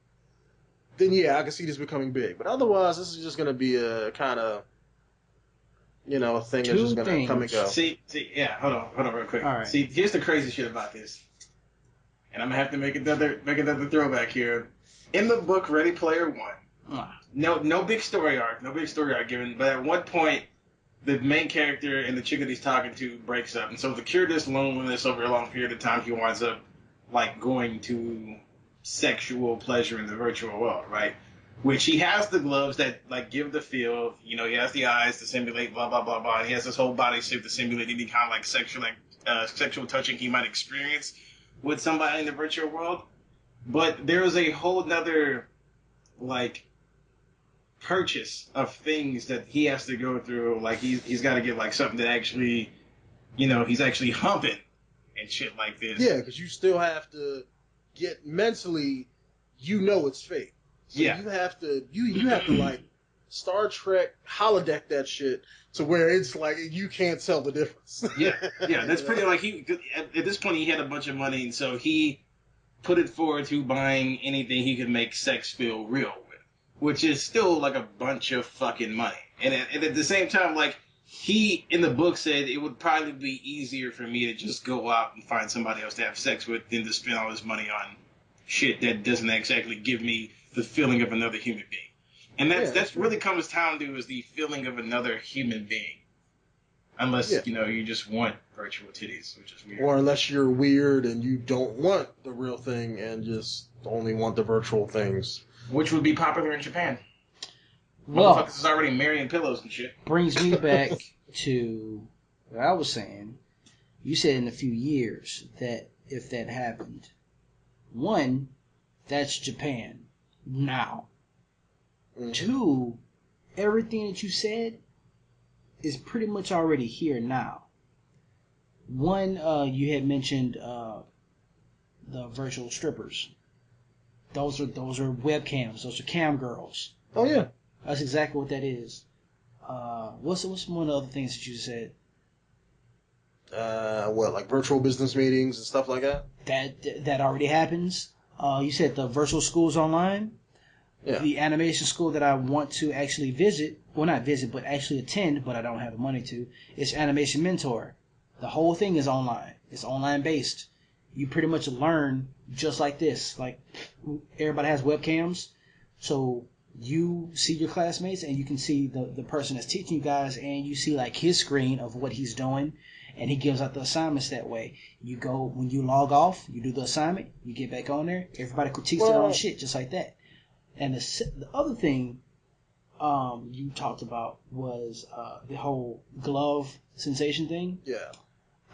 then yeah, I can see this becoming big. But otherwise, this is just going to be a kind of, a thing that's just going to come and go. See, yeah, hold on real quick. All right. See, here's the crazy shit about this. And I'm going to have to make another throwback here. In the book Ready Player One, no big story arc given, but at one point, the main character and the chick that he's talking to breaks up. And so to cure this loneliness over a long period of time, he winds up, like, going to sexual pleasure in the virtual world, right? Which he has the gloves that, like, give the feel. He has the eyes to simulate blah, blah, blah, blah. And he has this whole body suit to simulate any kind of, like, sexual touching he might experience with somebody in the virtual world. But there is a whole nother, like, purchase of things that he has to go through. Like he's got to get like something that actually, he's actually humping and shit like this. Yeah, because you still have to get mentally, it's fake. So yeah, you have to like Star Trek holodeck that shit to where it's like you can't tell the difference. yeah. That's pretty like at this point he had a bunch of money, and so he put it forward to buying anything he could make sex feel real. Which is still like a bunch of fucking money. And at the same time, like, he in the book said it would probably be easier for me to just go out and find somebody else to have sex with than to spend all this money on shit that doesn't exactly give me the feeling of another human being. And that's really comes down to is the feeling of another human being. Unless, you just want virtual titties, which is weird. Or unless you're weird and you don't want the real thing and just only want the virtual things. Which would be popular in Japan. Well, motherfuckers is already marrying pillows and shit. Brings me back to what I was saying. You said in a few years that if that happened, one, that's Japan now. Mm-hmm. Two, everything that you said is pretty much already here now. One, you had mentioned the virtual strippers. Those are webcams. Those are cam girls. Oh yeah, that's exactly what that is. What's one of the other things that you said? Like virtual business meetings and stuff like that? That already happens. You said the virtual schools online. Yeah. The animation school that I want to actually visit, well not visit, but actually attend, but I don't have the money to, is Animation Mentor. The whole thing is online. It's online based. You pretty much learn just like this. Like, everybody has webcams, so you see your classmates and you can see the person that's teaching you guys, and you see like his screen of what he's doing, and he gives out the assignments that way. You go, when you log off, you do the assignment, you get back on there, everybody critiques their own shit just like that. And the other thing you talked about was the whole glove sensation thing. Yeah.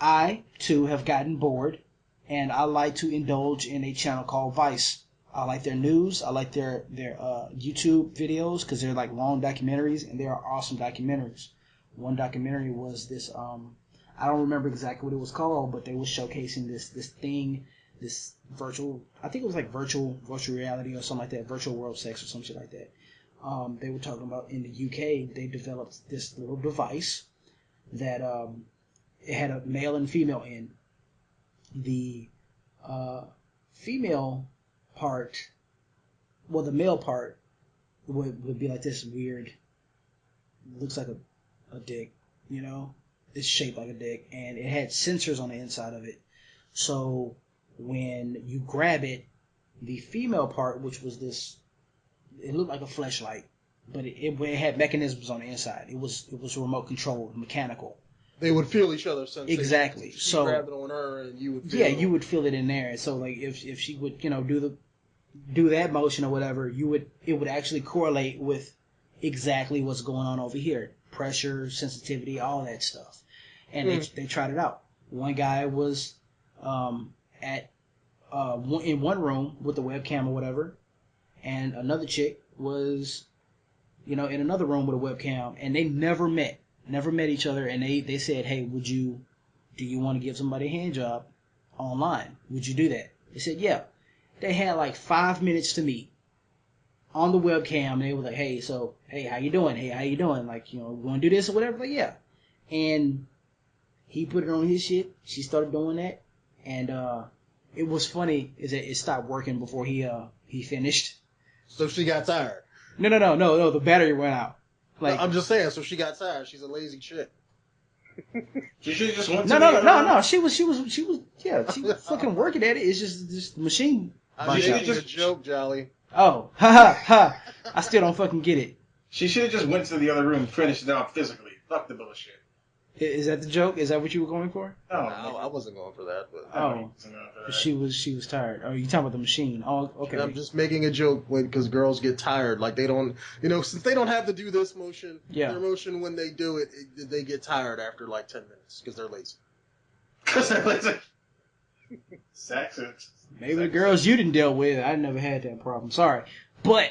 I, too, have gotten bored, and I like to indulge in a channel called Vice. I like their news. I like their YouTube videos because they're like long documentaries, and they are awesome documentaries. One documentary was this, I don't remember exactly what it was called, but they were showcasing this thing this virtual, I think it was like virtual reality or something like that, virtual world sex or some shit like that. They were talking about in the UK, they developed this little device that it had a male and female end. The female part, well, the male part would be like this weird, looks like a dick, you know? It's shaped like a dick, and it had sensors on the inside of it. So when you grab it, the female part, which was this, it looked like a fleshlight, but it had mechanisms on the inside. It was remote controlled, mechanical. They would feel each other's sensations. Exactly. She So grabbed it on her, and you would feel. Yeah, you would feel it in there. So like if she would, you know, do that motion or whatever, it would actually correlate with exactly what's going on over here. Pressure, sensitivity, all that stuff. And they tried it out. One guy was in one room with the webcam or whatever, and another chick was, you know, in another room with a webcam, and they never met each other, and they said, hey, do you want to give somebody a hand job online? Would you do that? They said, yeah. They had like 5 minutes to meet on the webcam, and they were like, hey, how you doing? Hey, how you doing? Like, you know, want to do this or whatever? Like, yeah. And he put it on his shit. She started doing that, and it was funny is that it stopped working before he finished. So she got tired. No. The battery went out. Like, no, I'm just saying. So she got tired. She's a lazy chick. She should have just went. No. She was. Yeah, she was fucking working at it. It's just the machine. I mean, it's just a joke, Jolly. Oh, ha. I still don't fucking get it. She should have just went to the other room and finished it out physically. Fuck the bullshit. Is that the joke? Is that what you were going for? No, I wasn't going for that. But she was tired. Oh, you talking about the machine? Oh, okay. I'm just making a joke because girls get tired. Like they don't, since they don't have to do this motion, their motion when they do it, they get tired after like 10 minutes because they're lazy. Sexist. Maybe the girls you didn't deal with. I never had that problem. Sorry, but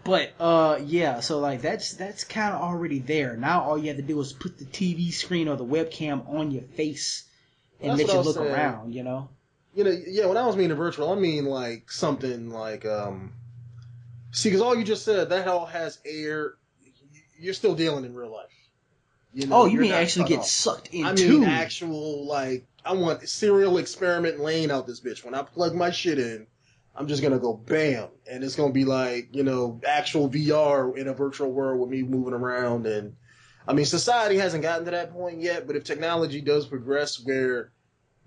yeah. So like that's kind of already there. Now all you have to do is put the TV screen or the webcam on your face and let you look around. You know. Yeah. When I was meaning virtual, I mean like something like see, because all you just said that all has air. You're still dealing in real life. You mean actually get sucked into? I mean actual like. I want serial experiment lane out this bitch. When I plug my shit in, I'm just gonna go bam, and it's gonna be like, actual VR in a virtual world with me moving around. And I mean, society hasn't gotten to that point yet, but if technology does progress where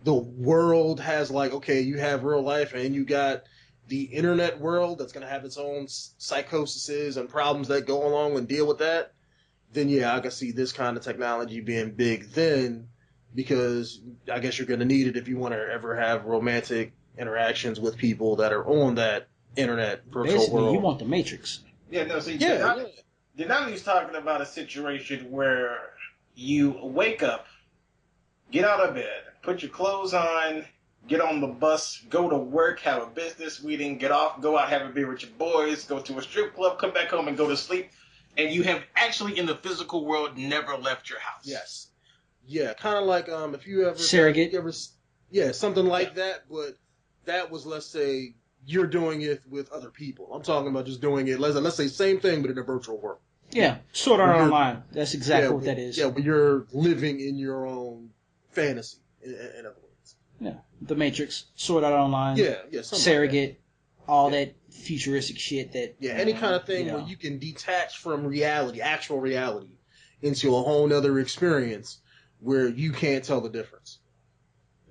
the world has like, okay, you have real life and you got the internet world that's gonna have its own psychoses and problems that go along and deal with that, then yeah, I can see this kind of technology being big then. Because I guess you're going to need it if you want to ever have romantic interactions with people that are on that internet virtual Basically, world. You want the Matrix. Yeah, no, see, Denoni's talking about a situation where you wake up, get out of bed, put your clothes on, get on the bus, go to work, have a business meeting, get off, go out, have a beer with your boys, go to a strip club, come back home and go to sleep, and you have actually in the physical world never left your house. Yes. Yeah, kind of like if you ever surrogate, something like that. But that was, let's say, you're doing it with other people. I'm talking about just doing it. Let's say same thing, but in a virtual world. Yeah, Sword Art Online. That's exactly what that is. Yeah, but you're living in your own fantasy. In other words. Yeah, the Matrix, Sword Art Online. Yeah, surrogate, like all that futuristic shit that. Yeah, any kind of thing where you can detach from reality, actual reality, into a whole nother experience. Where you can't tell the difference,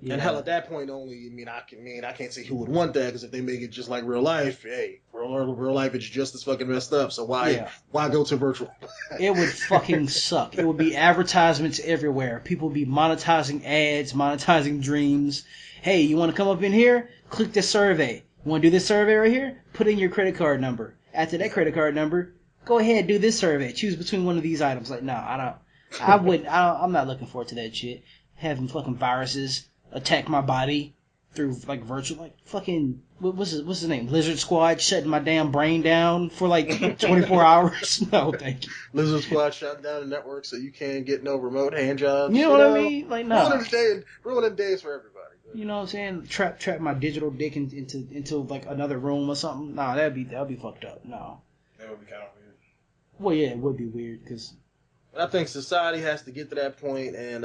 and hell, at that point, I can't say who would want that because if they make it just like real life, hey, real life is just as fucking messed up. So why go to virtual? It would fucking suck. It would be advertisements everywhere. People would be monetizing ads, monetizing dreams. Hey, you want to come up in here? Click this survey. You want to do this survey right here? Put in your credit card number. After that credit card number, go ahead, do this survey. Choose between one of these items. Like, no, I don't. I'm not looking forward to that shit. Having fucking viruses attack my body through like virtual, like fucking what's his name? Lizard Squad shutting my damn brain down for like 24 hours. No, thank you. Lizard Squad shutting down the network so you can't get no remote hand jobs. You know what I mean? Like no. Ruining days for everybody. You know what I'm saying? Trap my digital dick into like another room or something. Nah, that'd be fucked up. No. That would be kind of weird. Well, yeah, it would be weird because. I think society has to get to that point, and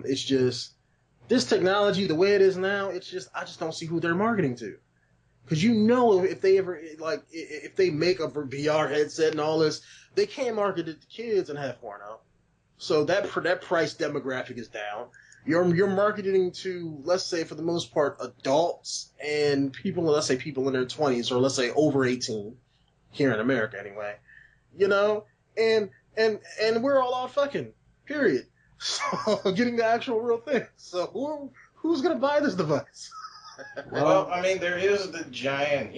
it's just this technology, the way it is now. It's just I just don't see who they're marketing to, because if they ever if they make a VR headset and all this, they can't market it to kids and have porno. So that price demographic is down. You're marketing to, let's say, for the most part, adults and people. Let's say people in their 20s, or let's say over 18, here in America anyway. And we're all out fucking. Period. So getting the actual real thing. So who's gonna buy this device? Well, I mean, there is the giant,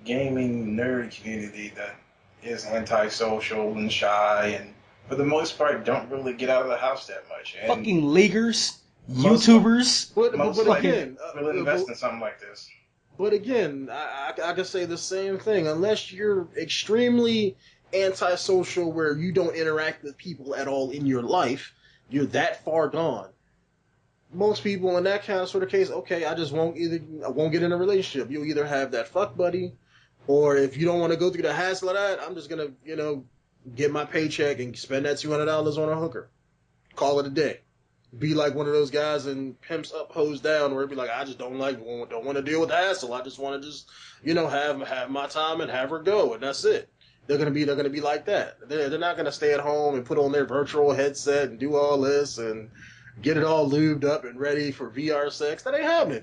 gaming nerd community that is antisocial and shy, and for the most part, don't really get out of the house that much. And fucking leaguers, YouTubers. But again, will invest in something like this. But again, I can say the same thing. Unless you're extremely antisocial, where you don't interact with people at all in your life, you're that far gone. Most people in that kind of sort of case, okay, I won't get in a relationship. You'll either have that fuck buddy, or if you don't want to go through the hassle of that, I'm just gonna, get my paycheck and spend that $200 on a hooker. Call it a day. Be like one of those guys in Pimps Up, Hoes Down, where it'd be like, I just don't want to deal with the hassle. I just want to have my time and have her go, and that's it. They're gonna be like that. They're not gonna stay at home and put on their virtual headset and do all this and get it all lubed up and ready for VR sex. That ain't happening.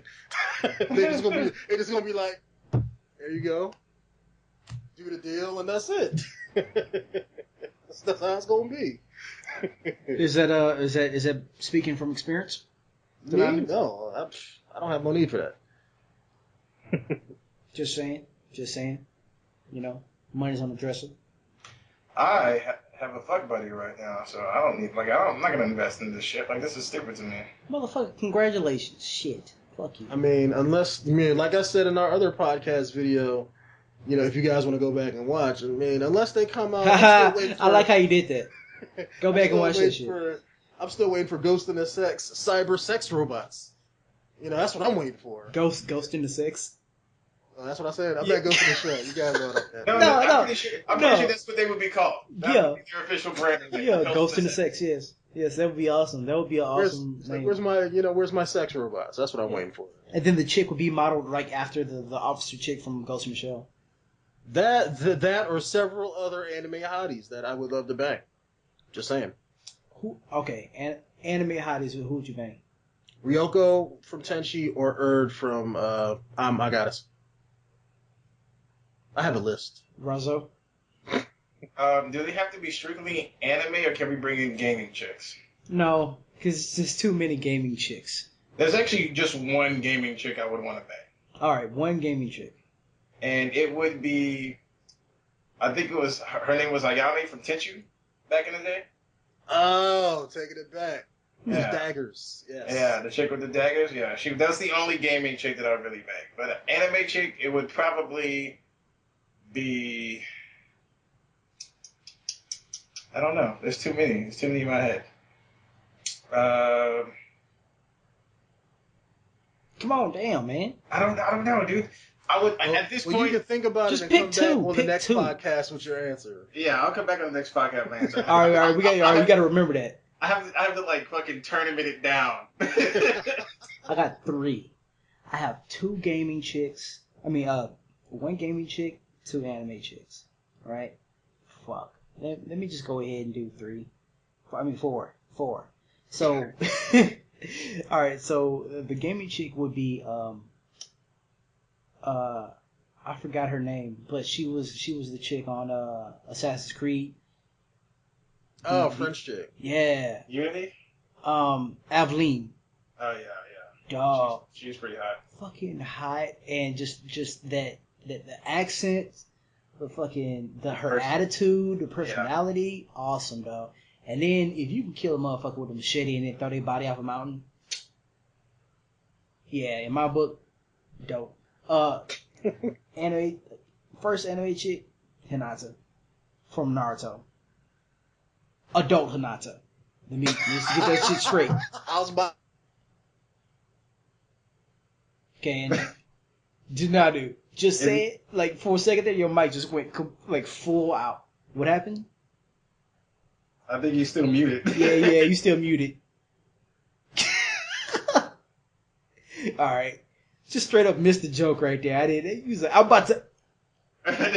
They're just gonna be like, there you go, do the deal, and that's it. That's how it's gonna be. Is that speaking from experience? Me? No, I don't have no need for that. Just saying. Money's on the dresser. I have a fuck buddy right now, so I don't need, I'm not gonna invest in this shit. Like, this is stupid to me. Motherfucker, congratulations. Shit. Fuck you. I mean, like I said in our other podcast video, if you guys want to go back and watch, unless they come out, I like how you did that. Go back and watch that shit. I'm still waiting for Ghost in the cyber sex robots. That's what I'm waiting for. Ghost in the sex. Oh, that's what I said. I'm not Ghost in the show. You guys know that. No, I'm pretty sure that's what they would be called. That would be their official brand. Ghost in the sex. Yes, that would be awesome. That would be an awesome name. Where's my sex robots? That's what I'm waiting for. And then the chick would be modeled like after the officer chick from Ghost in the Shell. That or several other anime hotties that I would love to bang. Just saying. Okay, anime hotties. Who would you bang? Ryoko from Tenchi or Erd from I Goddess. I have a list. Ryzoe? Do they have to be strictly anime, or can we bring in gaming chicks? No, because there's too many gaming chicks. There's actually just one gaming chick I would want to bang. Alright, one gaming chick. And it would be, I think her name was Ayame from Tenchu back in the day. Oh, taking it back. Yeah. Daggers. Yes. Yeah, the chick with the daggers. Yeah, that's the only gaming chick that I would really bang. But an anime chick, it would probably be, I don't know. There's too many. There's too many in my head. Come on, damn, man. I don't know, dude. I would at this point. You can think about just it and pick come back two. on the next podcast with your answer. Yeah, I'll come back on the next podcast, man. So all right, we got to remember that. I have to fucking tournament it down. I got 3. I have 2 gaming chicks. One gaming chick, 2 anime chicks. Right? Fuck. Let me just go ahead and do 3. 4. So, alright, so the gaming chick would be, I forgot her name, but she was the chick on, Assassin's Creed. Oh, French chick. Yeah. Unity? Aveline. Oh, yeah. Dog. She's pretty hot. Fucking hot, and just that the accent, her attitude, the personality, awesome, dog. And then if you can kill a motherfucker with a machete and then throw their body off a mountain, yeah, in my book, dope. First anime chick, Hinata from Naruto. Adult Hinata. Let me get that shit straight. I was about. Okay, and do not do. Just say it. Like, for a second there, your mic just went, like, full out. What happened? I think he's still muted. Yeah, you still muted. Alright. Just straight up missed the joke right there. I didn't. He was like, I'm about to.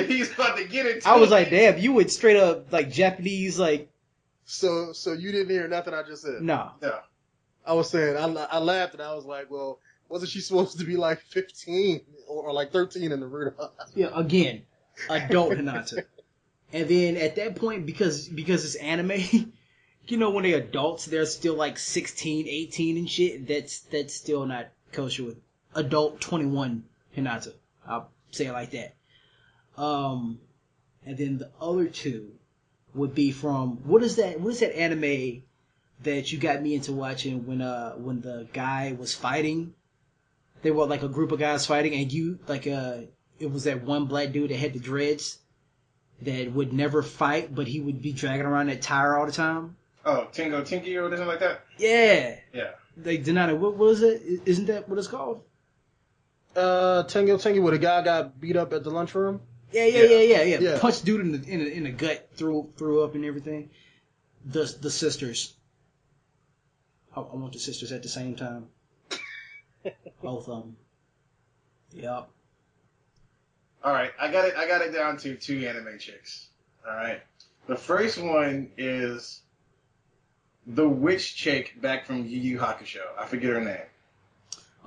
He's about to get it. I was like, damn, you would straight up, like, Japanese, like. So you didn't hear nothing I just said? No. I was saying, I laughed and I was like, well, wasn't she supposed to be like 15 or like 13 in the Naruto? Yeah, again, adult Hinata. And then at that point, because it's anime, you know, when they're adults, they're still like 16, 18 and shit. That's still not kosher with adult 21 Hinata. I'll say it like that. And then the other two would be from what is that anime that you got me into watching when the guy was fighting? They were like a group of guys fighting, and you like it was that one black dude that had the dreads that would never fight, but he would be dragging around that tire all the time. Oh, Tingo Tinky or something like that? Yeah. Yeah. Like, Denonu, what is it? Isn't that what it's called? Tengo Tengi, where the guy got beat up at the lunchroom? Yeah. Punched dude in the gut, threw up and everything. The sisters. I want the sisters at the same time. Both of them. Yep. All right, I got it down to 2 anime chicks. All right, the first one is the witch chick back from Yu Yu Hakusho. I forget her name.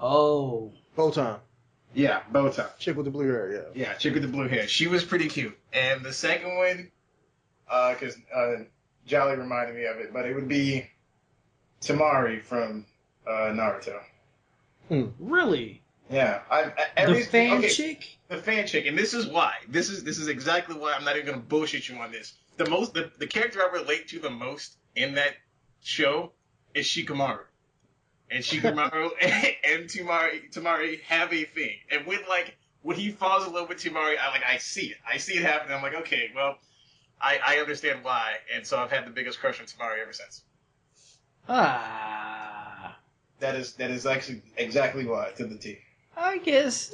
Oh, Botan. Yeah, Botan. Chick with the blue hair. Yeah. Yeah, chick with the blue hair. She was pretty cute. And the second one, because Jolly reminded me of it, but it would be Tamari from Naruto. really? Yeah, The fan chick. The fan chick, and this is why. This is exactly why I'm not even gonna bullshit you on this. The character I relate to the most in that show is Shikamaru. And Shikamaru and Tamari have a thing. And when he falls in love with Tamari, I see it. I see it happen. I'm like, okay, well, I understand why. And so I've had the biggest crush on Tamari ever since. That is actually exactly why, to the T. I guess.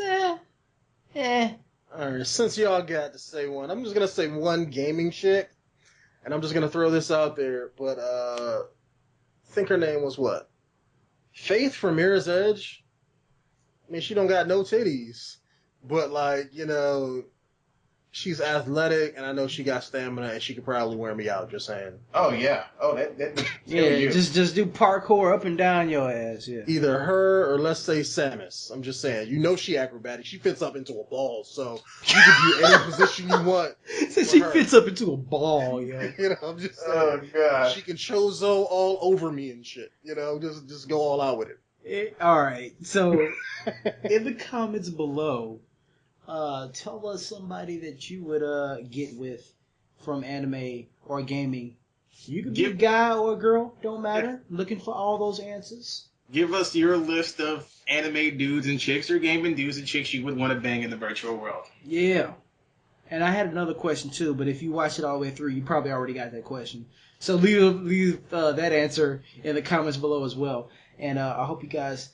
Alright, since y'all got to say one, I'm just gonna say one gaming chick, and I'm just gonna throw this out there, but I think her name was what? Faith from Mirror's Edge? I mean, she don't got no titties, but like, you know, she's athletic, and I know she got stamina, and she could probably wear me out, just saying. Oh, yeah. Oh, that Yeah, just do parkour up and down your ass, yeah. Either her or let's say Samus. I'm just saying. You know she acrobatic. She fits up into a ball, so you can do any position you want. Since she fits up into a ball, yo. You know, I'm just saying. Oh, God. She can Chozo all over me and shit. You know, just go all out with it. Alright, so in the comments below, tell us somebody that you would get with from anime or gaming. You could be a guy or a girl, don't matter. Looking for all those answers. Give us your list of anime dudes and chicks or gaming dudes and chicks you would want to bang in the virtual world. Yeah. And I had another question too, but if you watch it all the way through, you probably already got that question. So leave that answer in the comments below as well. And I hope you guys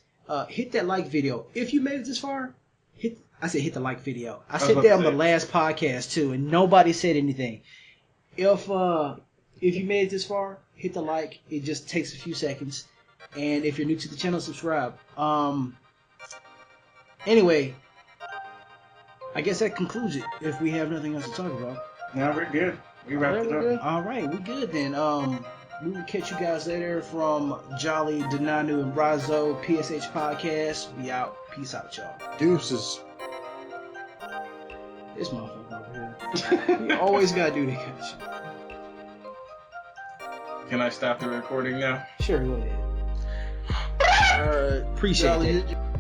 hit that like video. If you made it this far, hit the like video. I said that on the last podcast too, and nobody said anything. If you made it this far, hit the like. It just takes a few seconds. And if you're new to the channel, subscribe. Anyway, I guess that concludes it. If we have nothing else to talk about. No, we're good. We wrapped it up. All right, we're good then. We will catch you guys later from Jolly, Denonu, and Ryzoe PSH podcast. We out. Peace out, y'all. Deuces. This motherfucker over here. You always gotta do that. Can I stop the recording now? Sure, go ahead. Alright. Appreciate Jolly, that.